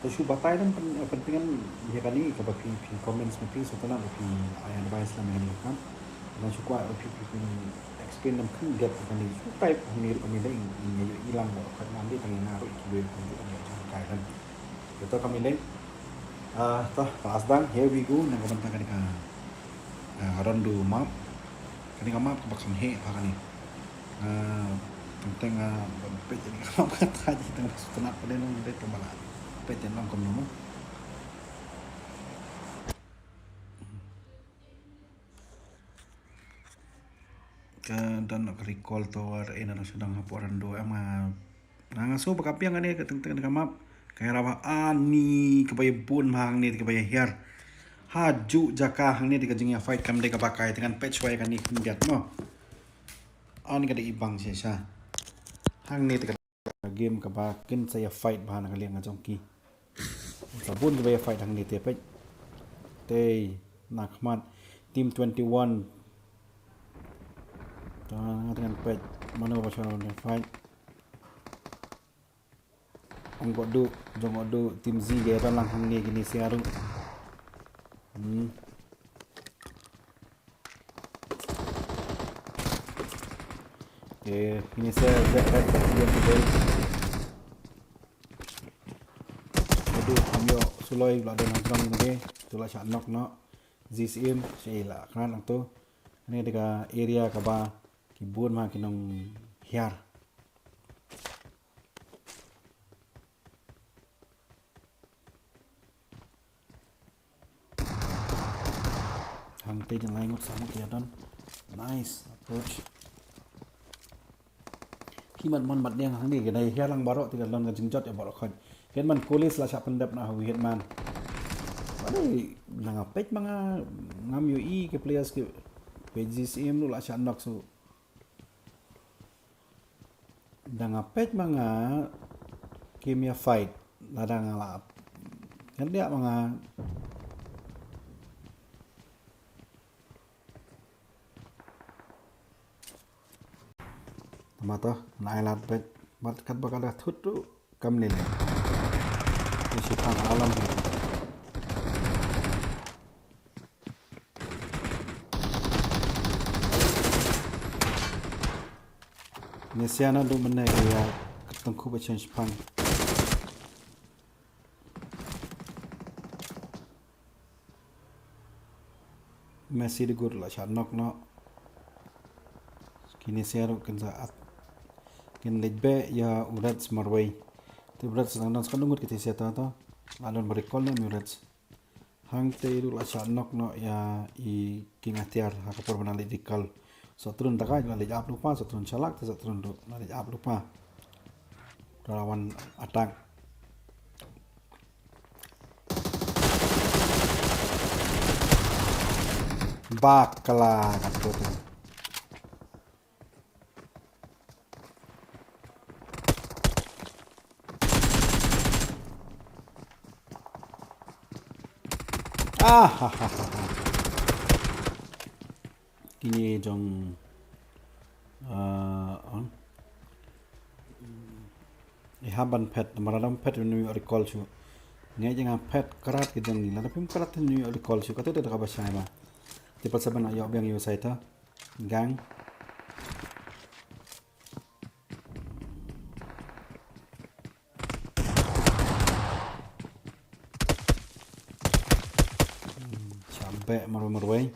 Shu batai dan pentingan dia kali ke bagi comments mesti setelah bagi advice lah mengenai kan dan suku bagi explain dan kan get kan ni supaya ini kami dah ini hilang kan nanti tengah naruh kibir kunjung yang kai kan itu kami dah toh kelas dan here we go nang komentar kan rondu map kan map bakal he kan ni penting page ni map kata je tengah setelah pada nang dia kembali peten lang kom naman dan nak recall tower ina na sedang hapuran do ama nangaso bakapiang ani kateng-teng map kaya rawa ani kabaya bun mahang ni kabaya hiar haju jaka hang ni dikajingnya fight kam de kapakai dengan patch way kan ni kunjat mo ani kada ibang siya hang ni game kabakin saya fight bahan kalian ngajongki sabun ke bayar fight hang ni te pet te nakmat team 21 dengan pet mana pasal fight angkot du jongok du tim Z ge lang hang ni gini siaru ini saya Z dia today ambil sulai pula dengan drone ni tula syak knock ZCM sila kan ang tu ini dekat area kaba kibun mah kinong hiar hang te jang lain sama kelihatan nice approach kimat mon mat yang hang ni kedai hiar lang barok tiga lon kan jingjot ya barok kan Hitman kulis lah siapa pendap nak hawi Hitman. Ada lang apek mga ngam UI ke players ke PGCM lu lah syak su. Dah ngapet mga kimia fight ladang ngalap. Kan dia mga tomato nailat bet mat kat bakal thut tu kam le le. Isi pan alam. Nesiana do menai ya ketengku bacaan Jepang. Messi de gur la sha nok no. Kini siaro kan saat kin lejbe ya urat smarway. Tu urat sedang dan sekarang ngut kita siata to. Lalu berikol ni urat. Hang te iru la sha nok no ya I king atiar ha kapor bana lidikal. So turun takai la lej up lupa so turun chalak so turun do la lej up lupa. Lawan attack. Bakla kata tu. Kini jong haban pet maradam pet nu recall chu ngai jangan pet kerat ke jong ni la tapi kerat nu recall chu kata dah kabasa ma cepat saban ayo bang yo saita gang sampai maru-maruai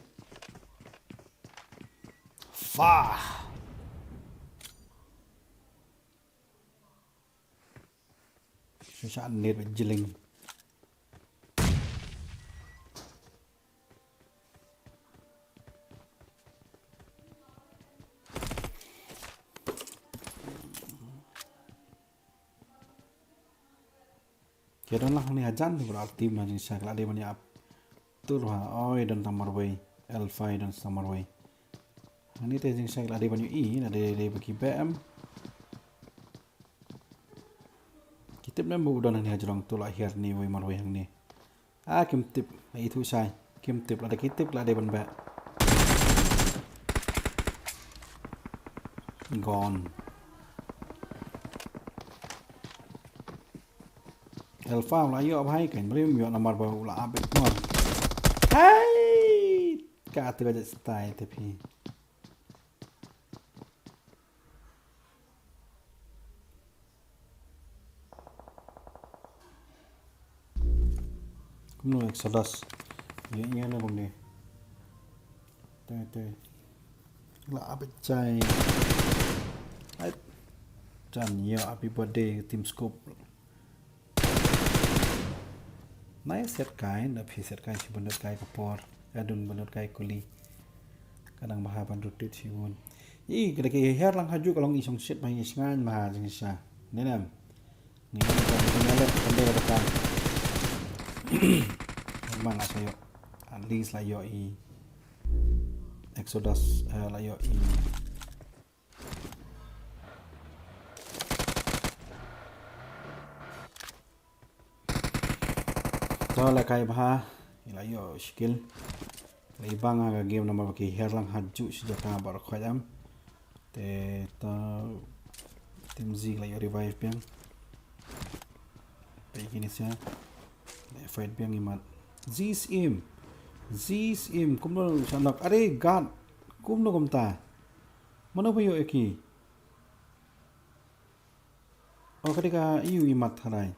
fah susah net jeling kira lah ni hajan tu berarti macam saya kalau dia banyak tu lah oi dan tamarway L5 dan tamarway ini tu yang saya kalau dia banyak ada bagi BM Kitip na mo udan ni hajrong tu lahir ni way marway hang ni. Kim tip itu sai. Kim tip ada kitip la de ban ba. Gone. Alpha la yo hai kan brim yo namar ba la abet mo. Hai ka tu ga style tapi. No exodus ye na bang ni te la abet chai ai chan ya happy birthday team scope nai set kai na phi set kai chi banut kai kapor adun banut kai kuli kadang maha bandut ti chiun I kada ke her lang haju kalong isong set mai isngan ma jing sa nenam ni ngale kande kada kan mana saya at least lah yo I Exodus lah yo I so lah kai bah lah yo skill lai bang aga game nama bagi herlang haju sejata bar khayam te ta tim z lah yo revive piang begini sia fight piang imat Zim kumno sanak are god kumno kumta mana bayo eki oh ketika iu imat harai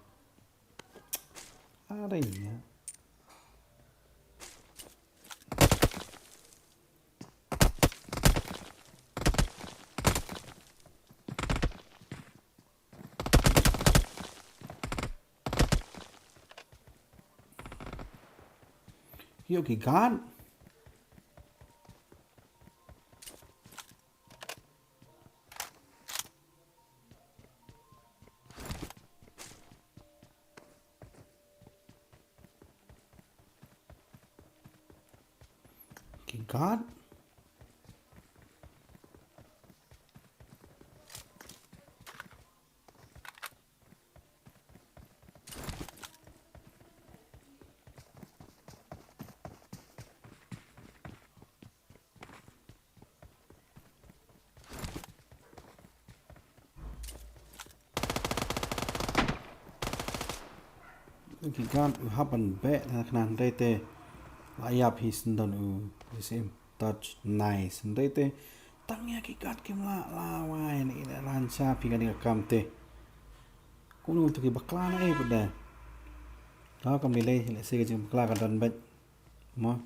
are ya Yogi God God Gigan happen be knan rete ayap hisndon sim touch nice rete tangnya gigat kimla lawai ni lanca pikan ni kamte kunu tu ki bakla na pada ha kam nilai se ke bakla ka dan bet mo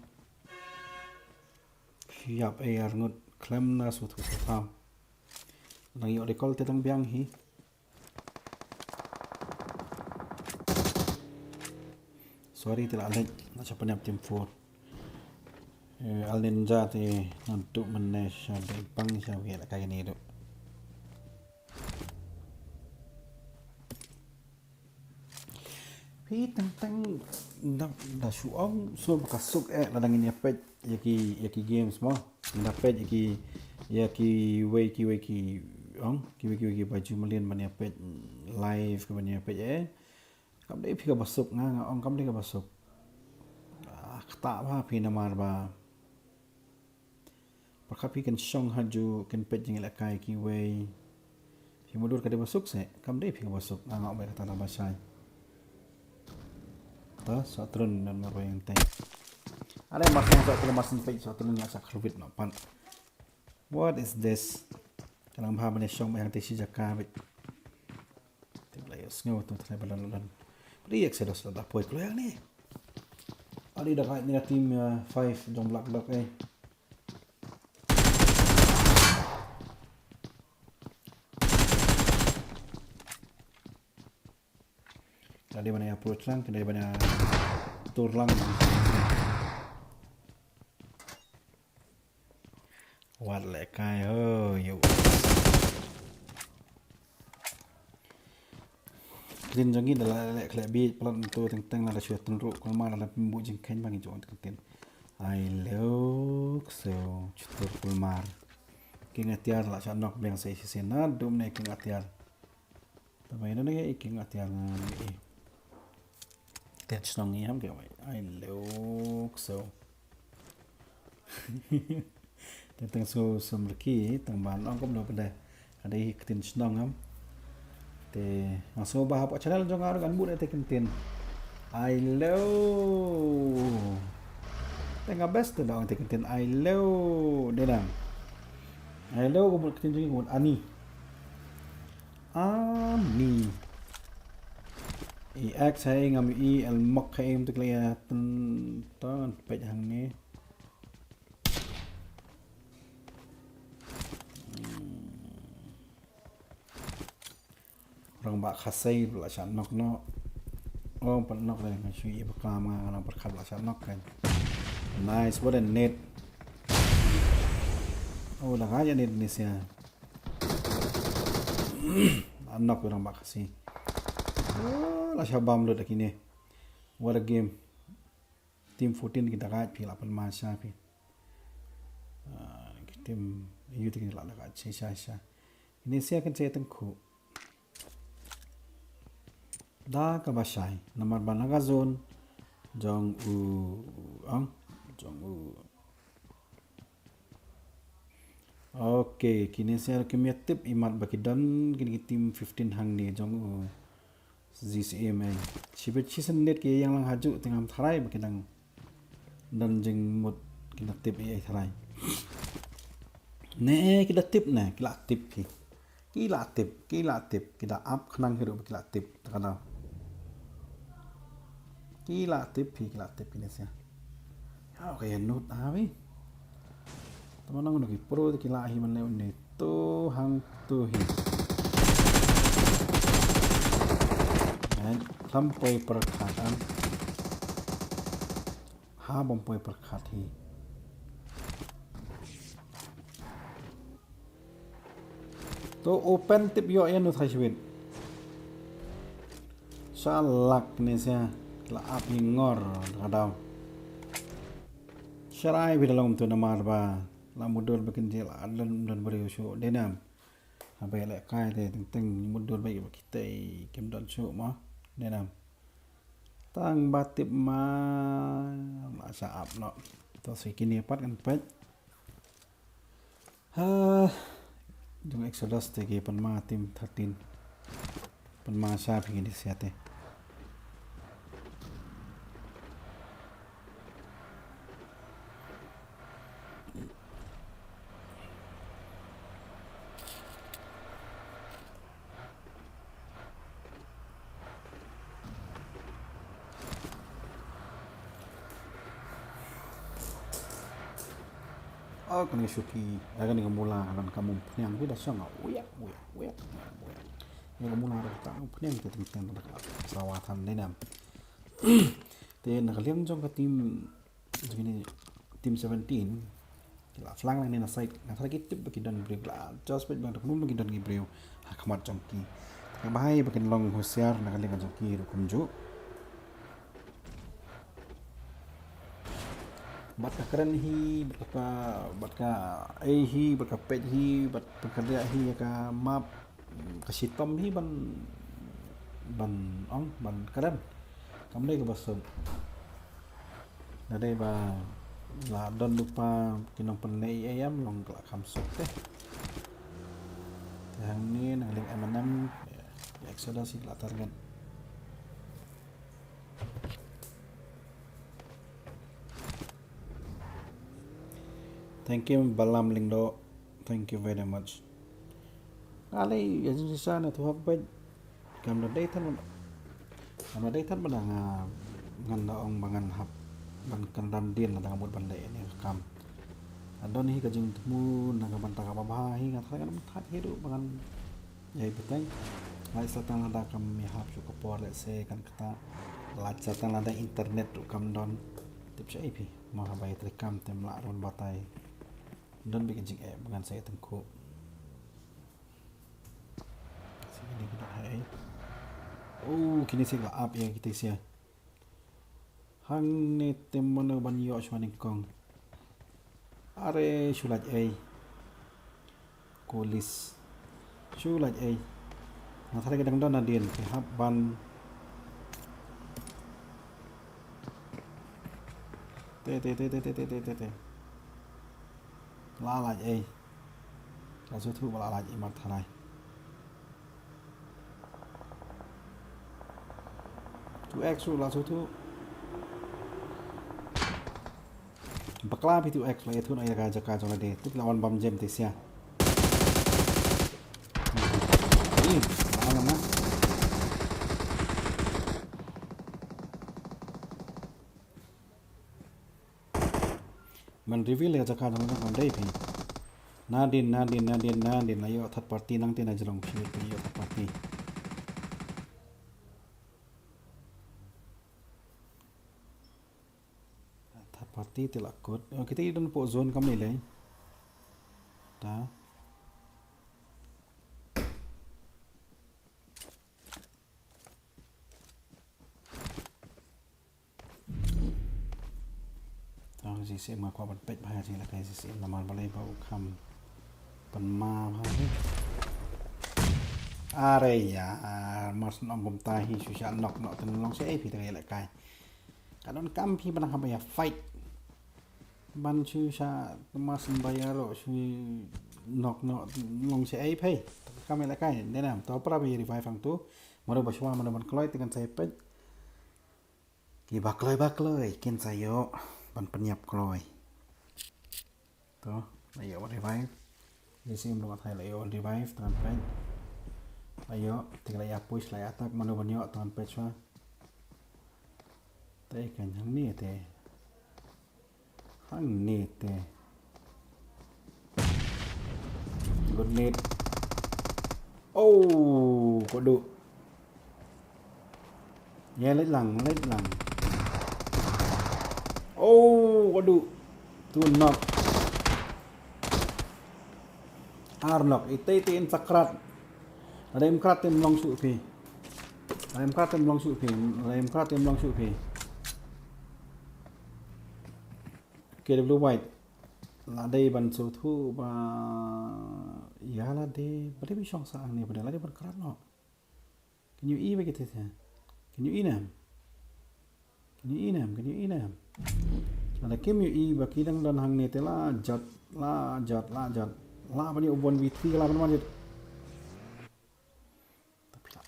siap air ngut klem na su tu ta nang yo recall te tang biang hi sorry tidak ada nak siapa ni tim 4 al ninja te untuk menes ada bang siapa ya kayak ni tu pi tentang dah suam so kasuk ladang ini apa yaki games mo dapat yaki wiki ki baju malian mana apa live ke mana apa kam dei phika basuk nga ong kam dei ka basuk khata ba phi namar ba pakha phi kan shong haju kan pet jing la kai ki wei phi mudur ka de basuk se kam dei phika basuk nga ba kata ba sai ta satrun dan mar yang tai ada masang satrun masang pet satrun la sak khluit no pan what is this kanang bha bane shong ba yang te si jaka bet tibla yo sngo to thai balan Riak saya dah poin keluar ni. Ada dah kat ni tim 5 jom block Tadi mana approach lang, tadi mana tour lang. Wat lekai yo. Din jangi dalam lek bi pelan tu teng la syuat tenru ko ma la pembu jing kan bang jo ten I look so chutur pulmar king atiar la cha nok beng sai sena dum ne king atiar tamai na ne king atiar ni tet snong ni ham ke I look so teng so somrki teng ban ong kom do pada ada kitin snong ham te so bahap channel jong ar gan bu te kintin I love tenga best da te kintin I love de na I love ko kintin jing ko ani i x hay ngam i al mok khaim te klia tan pe hang ni rong ba khasai la chan nok no pan nok le nga shui ba ka ma na par khat la chan nok kan nice what a net la ga ya net ni sia an nok rong ba khasi la shabam lo dakine what a game team 14 kita ga phi la pan ma sha phi team yu ti la ga che sha ini sia kan che tang khu da ka basai namar banaga zone jong u okay kini saya kemia tip imat baki dan kini tim 15 hang ni jong u ZCM sibet season net ke yang lang haju tengam tharai baki dang dan jeng mut kina tip ai tharai ne kila tip na kila tip kita up khnang hiru kila tip takana kila tip ini sih. Ya kayak note awi. Teman-teman lagi pro kila hi man ne to hang to hi. Sampai perkhatan. Ha sampai perkhat hi. To open tip yo ya nu thashwin. Salak ni sih. La api ngor kadang syarai bidalam tu namar ba la mudul bikin jel adan dan beri show denam abai la kai te teng mudul bai kita kem dan show ma denam tang batip ma masa up no to sikini pat kan pet jung exodus te ke pan ma tim 13 pan ma sa phi ni siate oh kan shuki akan dengan mula kan kamu penyang kita sang uyak yang mula ada kamu penyang kita tentang perawatan ni nam te nak liang jong ke tim 17 la flang ni na site na thara ki tip ki dan break la just bang da kunum ki dan ki breu khamat jong ki ka bahai bakin long hosiar na liang jong ki kum ju bat ka keren hi bat ka hi bat ka pet hi bat pekerja hi ka map ka sitom hi ban keren kam đây ka basum na đây ba là don lupa kinong panay ayam long ka kam sok teh yang ni nang link M6 Exodus si latar kan thank you balam lingdo, thank you very much kali ya sisa na tuhak ba kam na day tan ba ngan daong bangan hap ban kandan din na ngamut ban le ni kam adon hi ka jing temu na ka banta ka ba hi nga thang nam that hi du bangan yai beteng lai satang ada kam mi hap su ko por le se kan kata la satang ada internet tu kam don tip sai pi ma bai tri kam tem la ron batai don bikin jing bangan saya tengku sini kita hai oh kini sih la up yang kita sia hang ni temono ban yo shwaning kong are shulat ai kolis shulat ai na thare kadang don adien ke hab ban te la la ai la su thu la la ai mat thanai tu exu la su thu bakla pi tu x la thu na ya ga jaka jona de tu lawan bam jem te sia ni ana na man reveal ya jaka jona kan dai pi nadin ayo third party nang te na jrong phi pi yo third party parti telakut kita idon po zone kam nilai ta tang si se ma kwa ban pet ba ji la kai si se namal balai ba kham pan ma ba are ya mas nong gum ta hi su sha nok no tan long se ai pi ta la kai kadon kam pi ban ha ba ya fight ban chu sa mas bayaro su nok no long se ai phai kam la kai ne nam to pra bi revive phang tu maro ba shwa maro ban kloi tekan sai pet ki ba kloi ken sai yo ban penyap kloi to ayo revive ni sim lo thai la yo revive tan pet ayo tinggal ya push la attack maro ban yo tan pet shwa te kan hang ni te good net oh có độ nghe lấy lằng oh có độ tuôn nọc arnok ite tin sakrat ada em krat tem long su phi em krat tem long su phi KW white là đây ban số thu và giá là đây bất biết chọn sang này bởi là đây ban cắt nó can you eat với cái thế can you eat nè là cái you eat và khi đang đòn hàng này thế là giật la bao nhiêu bốn vị trí là bao nhiêu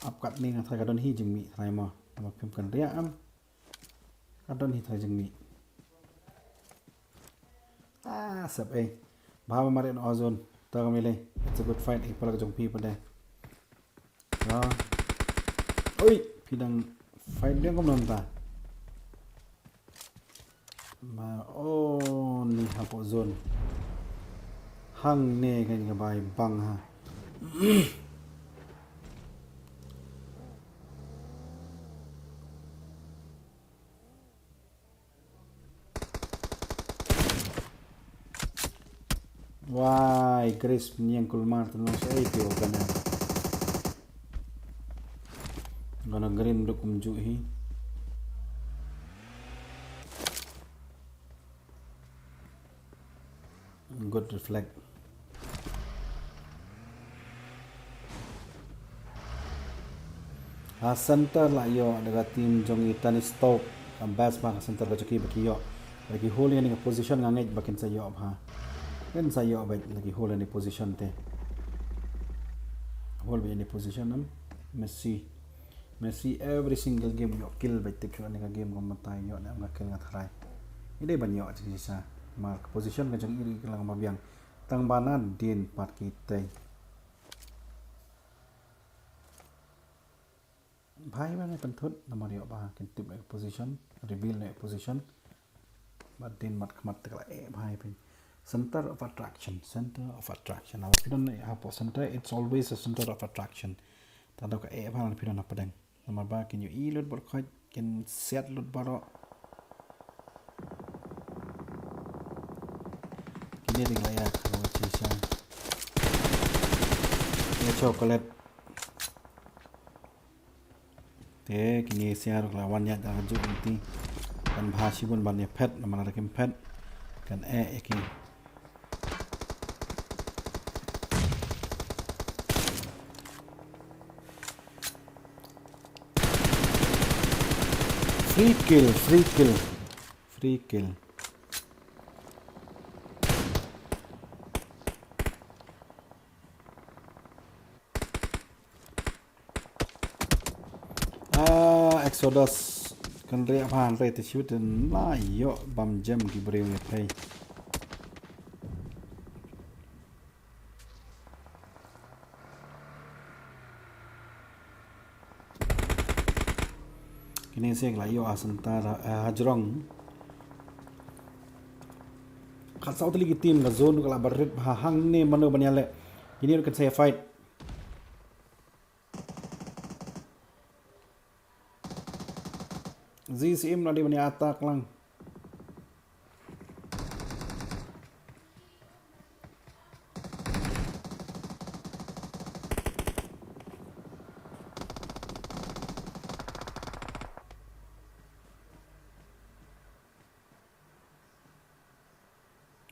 áp cắt này là thay cái đòn hi chừng mì thay mà phim cần rẻ am cái đòn hi thay chừng mì sab ai bhava mare no ozone ta mile it's a good fight ek pala jong pi pada oi pidang fight dia kom non ta ma oh ni hapo zone hang ne kan ka bai bang ha why Chris niang kulmar tano sa ipio kana gana green do kumju hi good reflect center la yo daga team jong itan stop am bas ma center ka chaki baki yo lagi hole ni position nga ngai bakin sa yo ha kan sa yo ba lagi hole ni position te hole ni position am Messi every single game yo kill ba tik ni ka game ko matai yo na kill nga thrai ide ban yo chi sa mark position ka jong iri lang mabiang tang banan din pat kitai भाई मैंने पंथुत नंबर यो बा किन tip like position reveal like position but din mat khamat takla भाई पे center of attraction our pidon have center it's always a center of attraction ta do ka bhalan pidon na padang number ba kin you lut bor khoj kin set lut baro kini ding la ya ko chi sa ya chocolate te kini siar la wanya da ju inti kan bhashi bun ban phet na mana kim phet kan eki free kill Exodus kan ria phan re te shoot la yo bam jam ki breu ye phai kini sek la yo asanta hajrong khat sau tali ki team la zone kala barret ha hang ne mano banyale kini kan say fight Zim na di bani atak lang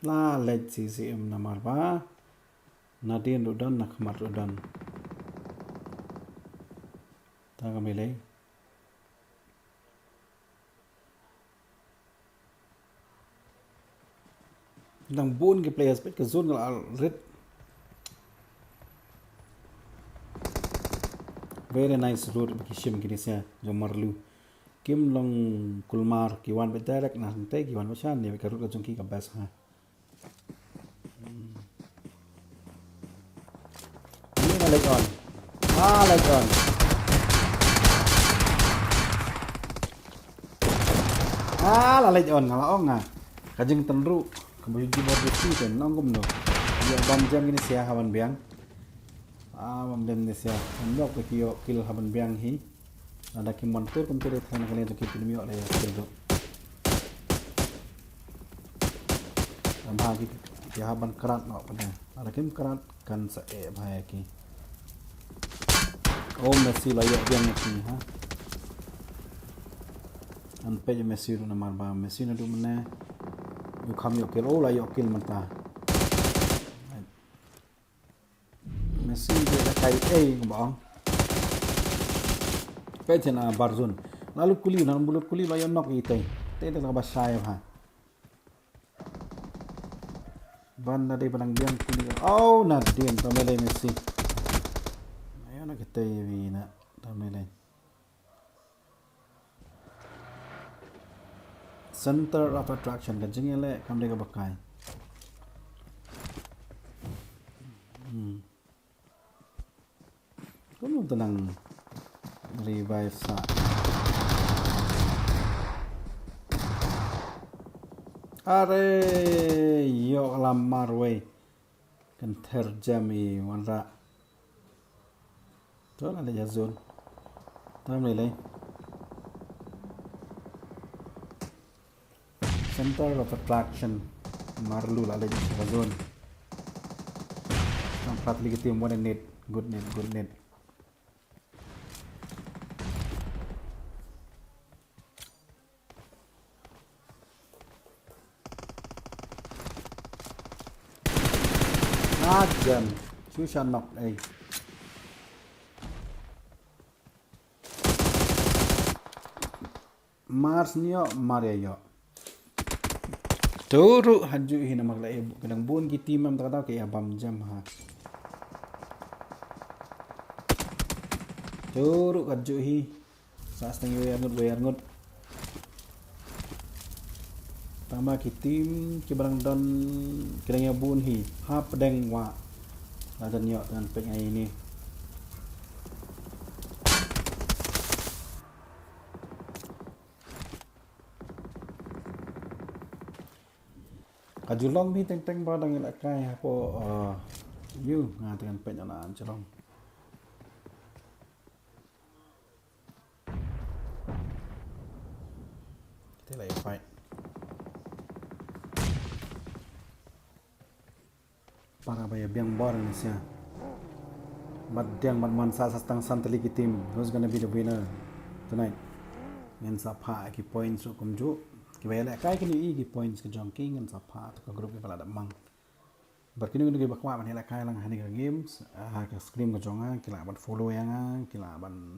la let CCM na marba nadin udan nak mat udan ta kami lay nang bun ke players pet ke zone al red very nice road baki shim kini sia jo marlu kim long kulmar ki wan be direct na te ki wan machan ne ka road ka jongki ka bas ha ni na like on la like on ngala ong nga kajing tenru kemudian di bawah itu kan nangkum no dia bam jam ini sia haban biang bam jam ini sia nok ke kio kill haban biang hi ada kim montur kum tere thana kale to kip mi ole kill do bagi dia haban kerat no pada ada kim kerat kan sa bhai ki Messi layak biang ni ha an pe Messi ru namar ba Messi na du mena you come your kill la your kill mata Messi dia kai bang pe chena barzun lalu kuli nan bulut kuli la yon nok itai te te ka basai ha ban na de panang biang kuli na din to mele Messi ayo na kita wi na to mele center of attraction kan jingele kam de ka bakai kuno tenang revive sa are yo lamar we kan terjam wanra to la ya zone tam le center of attraction marlu la ya zone tam prat lagi tim one net good net jam susah knock Mars niyo Maria yo turu haju hina magla kadang bun ki timam ta ke abam jam ha turu haju hi sas tang yo ngut tama ki tim ki barang don kadang ya bun hi ha pedang wa ada niyo dengan pek ini kajulong ni teng ba dang la kai po you nga dengan pek na anjolong kita lagi fight para baya biang bor ni sia Madiang Madman Sasastang Santali ki team who's gonna be the winner tonight ngan sapha ki points ro kumju ki bela kai ki ki points ki jong king ngan sapha to group ki bala mang bar kini ngi bakwa man hela kai lang hani ka games ha ka scrim ka jonga ki la ban follow yang ki la ban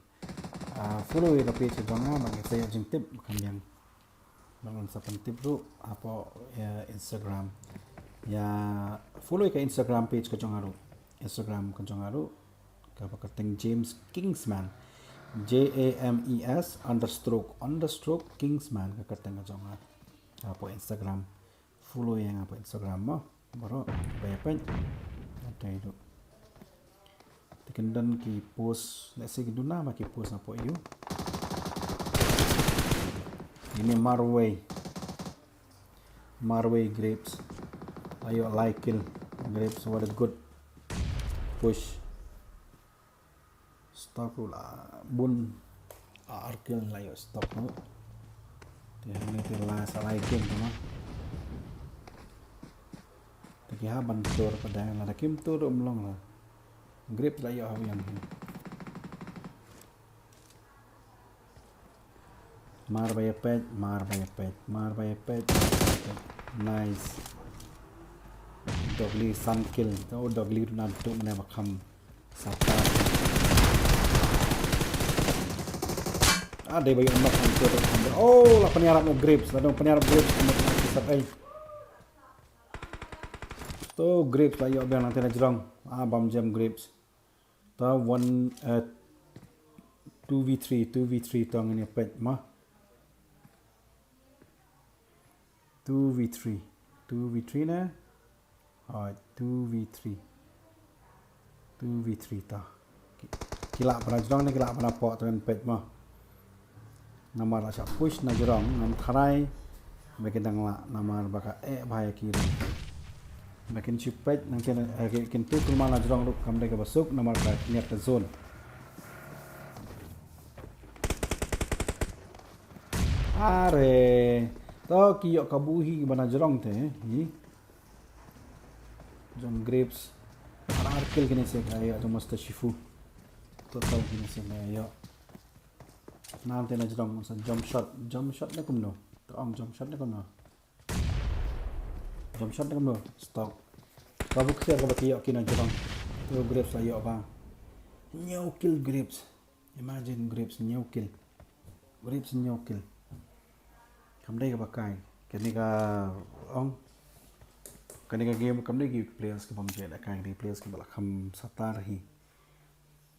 follow ka page ka jonga ban ki saya jing tip kan yang bangun sapan tip ro apa Instagram ya follow ka Instagram page ka jonga ro Instagram ka jonga ro kapakating James Kingsman JAMES _ Kingsman kakateng jonga apa Instagram follow yang apa Instagram mo baru bayapan ada itu tikendan ki post let's say giduna ma ki post apa you ini Marway grapes ayo like kill grapes what a good push stop pula bun arkel la yo stop no te ni te la salai kim no te ki ha ban tor pada la kim tor umlong la grip la yo yang mar bay pet nice dogly sun kill to dogly na tu mana bakam sata ada bayi emak hancur oh lah penyarap no grapes ladang penyarap grapes untuk kisah to grapes lah yo biang nanti na jerong bam jam grapes to 2v3 tong ini pet mah 2v3 na 2v3 ta kila pernah jerong ni kila pernah pot dengan pet mah nama rasa push na jerong nam tharai makin dangla nama baka bahaya kiri makin cipet nang kin tu rumah na jerong ruk kamde ke basuk nama ka niat ke zone are to kiyok kabuhi bana jerong te hi jom grapes arkel kini se ayo to masta shifu to tau kini se ayo nanti na jerong sa jump shot na kumno to ang jump shot na kumno stop kabu kaya ka bakiyok kina jerong to grapes ayo ba new kill grapes imagine grapes new kill kamdai ka bakai kani ka game kamdai ki players ka pamje la kai di players ka bala kham satar hi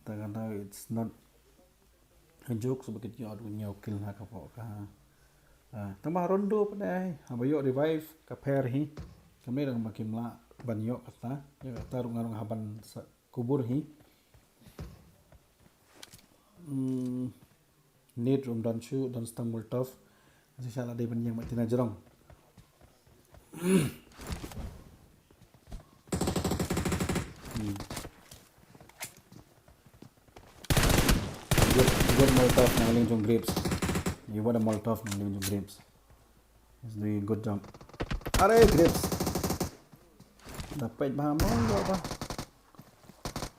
tagana it's not a joke sebagai dia adu nyau kill na ka po ka tambah rondo pada habayo revive ka pair hi kamdai dang makim la banyo kata ya kata rungarung haban kubur hi need room dan chu dan stambul tough inshallah day ban yang matina jerong Good Molotov nanggaling jong grapes. You want a Molotov nanggaling jong grapes. He's doing a good job. Are grapes. Dapat bahan monggo apa?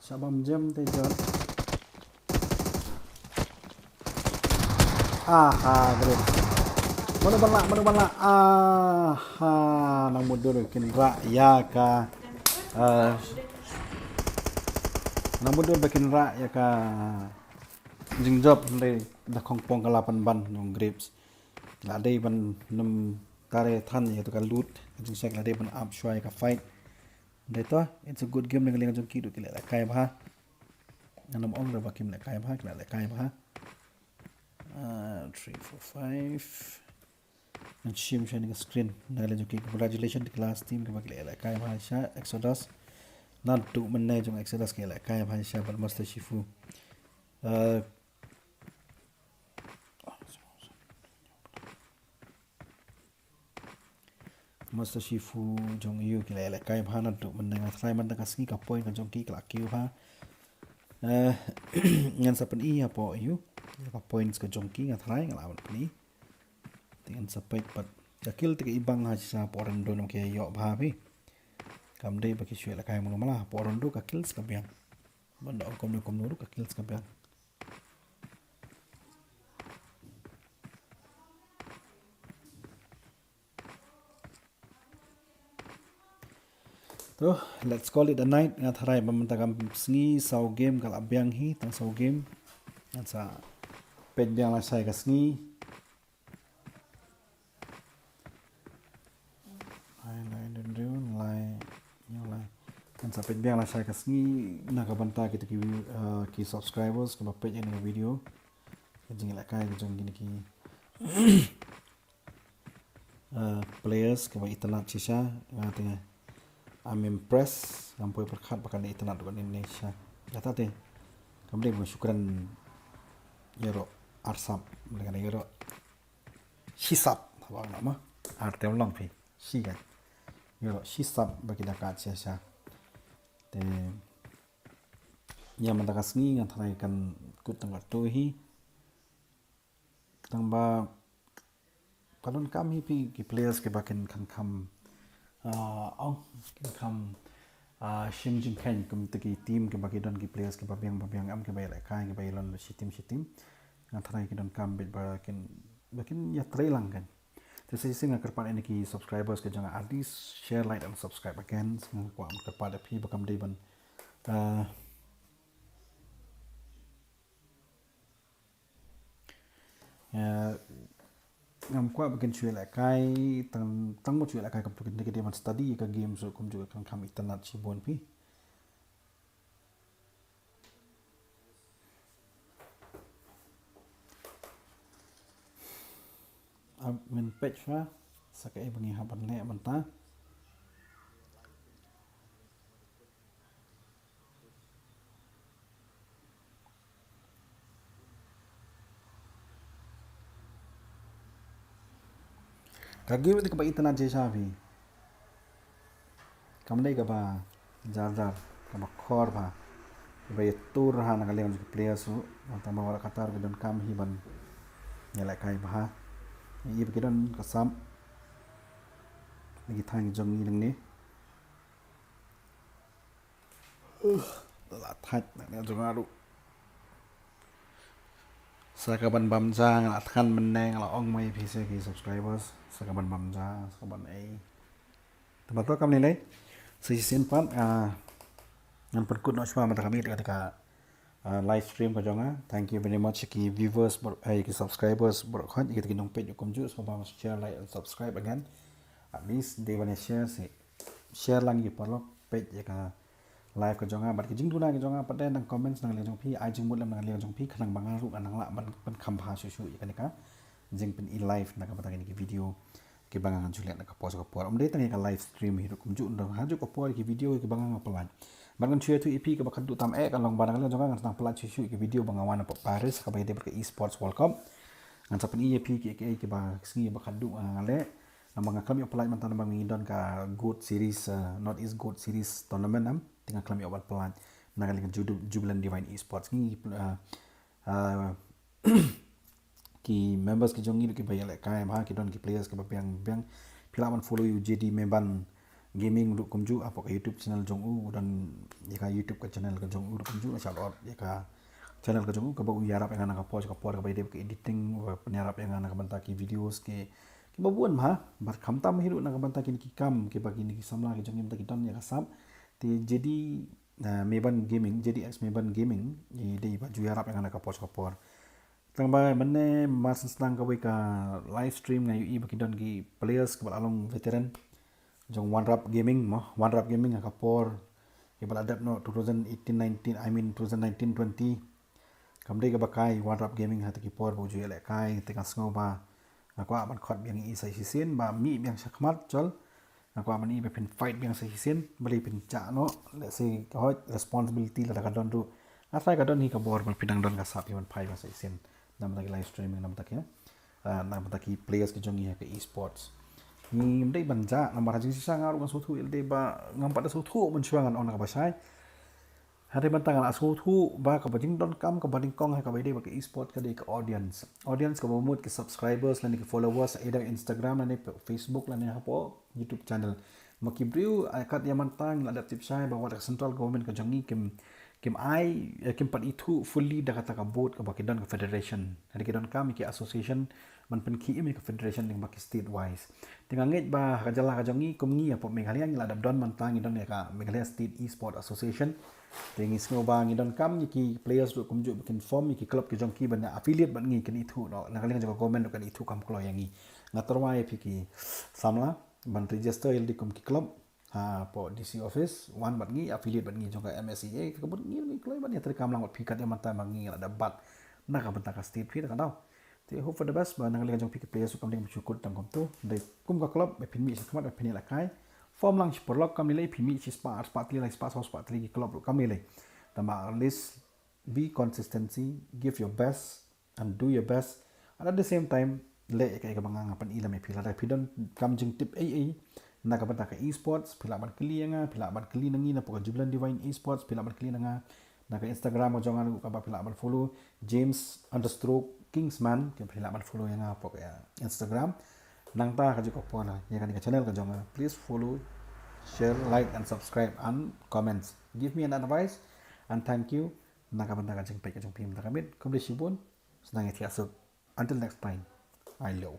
Sabam jam teh jod. Grapes. Mana bala. Nang mudur bikin rak ya ka. Nang mudur bikin rak ya ka. Jing job le da kongpong kalapan ban nong grapes. La dei ban num tare than ya to ka loot. Jing sek la dei ban up shwai ka fight. Dei to it's a good game nang jong ki du ki la kai ba. Nam ong da bakim la kai ba la kai ba. 3 4 5 and shim shining a screen nagale jo ki congratulations class team ke bagle la kai bhai sha exodus not to manne jong exodus ke la kai bhai sha bal master shifu master shifu jong yu ke la kai bha not to manne nga try man ka ski ka point ka jong ki la kiu ha ngan sa pen I apo yu ka points ka jong ki nga try nga lawan ni dengan sampai pat jakil te ibang ha sa poran do no ke yo bha bi kam dei baki shwe la kai mo mala poran do ka kills ka biang banda kom no ka kills ka biang to let's call it a night nga tharai bam ta kam sngi sau game kal abyang hi tang sau game nga sa pet biang la sai ka sngi sampai biang lah saya kasih nak banta kita ki subscribers kalau page ini video jangan lakai jangan gini ki players kalau internet sisa ngatnya I'm impressed sampai perkat pakai internet dengan Indonesia kata teh kami bersyukuran yero arsam dengan yero shisap apa nama artem long pi si kan yero shisap bagi dekat sisa te ya man takas ngi nga thanai kan kut tang to hi tang ba palon kam hi pi ki players ke bakin kan kam shim jing khan kum te ki team ke baki don ki players ke babiang am ke bai la kai ke bai lon shi team nga thanai ki don kam bit bakin ya trailang kan te sai singa kerpan ini ki subscribers ke jangan at least share like and subscribe again semua ko am kepada pi bakam dei ban ngam kwa bakin chui la kai tang mo chui la kai kam tu ke dia man study ka game so kum juga kan kam internet chi bon pi min page fa sakai bangi haban le manta kagi itu ke internet je sabi kamne ka ba jar ka ba khor ba ba tur ha na kale players su manta ma wala katar ke don kam hi ban nyala kai ba ini begitu kasam lagi thang jong ni ni la thaj na jong aru sakaban bamja nga atkan meneng la ong mai pise ki subscribers sakaban bamja sakaban ai teman-teman kam nilai season pan ngan perkut no shwa mata kami ketika live stream ka jonga thank you very much ki viewers ki subscribers bor khan ki kinong page kom ju so ba share like and subscribe again at least they want to share lang yi parlo page ka live ka jonga bat ki jing duna ki jonga pate nang comments nang le jong pi ai jing mut lam nang le jong pi khanang banga ru anang la ban kham pha shu shu ikanika jing pen in live na ka pata ki video ki banga ngan julian na ka post ka por om de tang ka live stream hi kum ju ndang ha ju ka por ki video ki banga ngapalan ban share tu ep ka bakan tu tam kan long banang le jonga ngan tang pala shu shu ki video banga wana pa Paris ka ba de ka esports world cup ngan sa pen ep ki ba sngi ba khadu ngale namang kami apply mantan bang don ka good series not is good series tournament am tengah kelam awal pelan nak dengan jubilant divine esports ni ki members ki jongi ki bayar lek kai ma ki don ki players ki biang pilaman follow you jadi memban gaming duk kumju apa ke YouTube channel jong u dan ya YouTube ke channel ke jong u duk kumju shout out ya channel ke jong u ke bau yarap yang anak post ke bayar ke editing penyarap yang anak bantaki videos ke babuan mah bar khamtam hiru nak bantaki ki kam ke bagi ni samla ke jong im taki don ya kasap ti jadi meban gaming jadi ex meban gaming di baju yarap yang anak post ke Tengah mana masa senang kau ka live stream ngai UI bagi don ki players ke along veteran jong one rap gaming ka por ke bal adapt no 2018-19 I mean 2019-20 kamde ka bakai one rap gaming ha ki por bu ju le kai tengah sngo ba aku aban khot biang I sai hisin ba mi biang sakmat chol aku aban I be pin fight biang sai hisin bali pin cha no let's say ka hot responsibility la ka don du asai ka don hi ka bor ban pidang don ka sap yon pai ba sai hisin nam lagi live streaming nam tak ya nam tak players ke jongi ke esports ni mdai banja nambar haji sisa ngaru kan sotu ilde ba ngampat sotu mencuangan on ka basai hari bantangan sotu ba ka bading don kam ka bading kong ha ka baide ba ke esport ka de ke audience ka bomut ke subscribers lan ke followers either Instagram lan Facebook lan hapo YouTube channel makibriu akat yamantang la adaptive sai ba wa central government ka jongi kim pat itu fully dah kata ka board ka bakidon ka federation hari kidon kami ki association man pen ki imi ka federation ding baki state wise tinga nget ba kajala ka jongi kumngi apa Meghalaya ngila adap don man tangi don ka Meghalaya State Esport Association tingi sngo ba ngi don kam ki players du kumju bikin form ki club ki jongki ban affiliate ban ngi kan itu no nakaling jaga government kan itu kam klo yangi ngatorwa ki samla ban register ildi kum ki club po DC office one bat ngi affiliate bat ngi jongka MSCA kabut ngi kloi bat ni terkam lang bat pikat yang mata mangi ada bat nak ka bentaka state fi kan tau ti hope for the best ba nang jong pikat players kam ding syukur tang kom tu dai kum ka club be pinmi sakmat be pinila kai form lang sporlok kam nilai pinmi chi spa nilai spa ki club kam nilai tama at least be consistency give your best and do your best and at the same time le ka banganga pan ila me pila dai pidon kam jing tip nak bantah ke esports pila ban keli nangi na pokok jubilant divine esports pila ban keli nanga nak Instagram jangan lupa pila ban follow James_Kingsman ke pila ban follow yang pokok Instagram nang ta ka jiko pona ya kan channel ka jangan please follow share like and subscribe and comments give me an advice and thank you nak bantah ka jing pe ka jing pim ta kamit komdisibun senang etiasuk until next time I love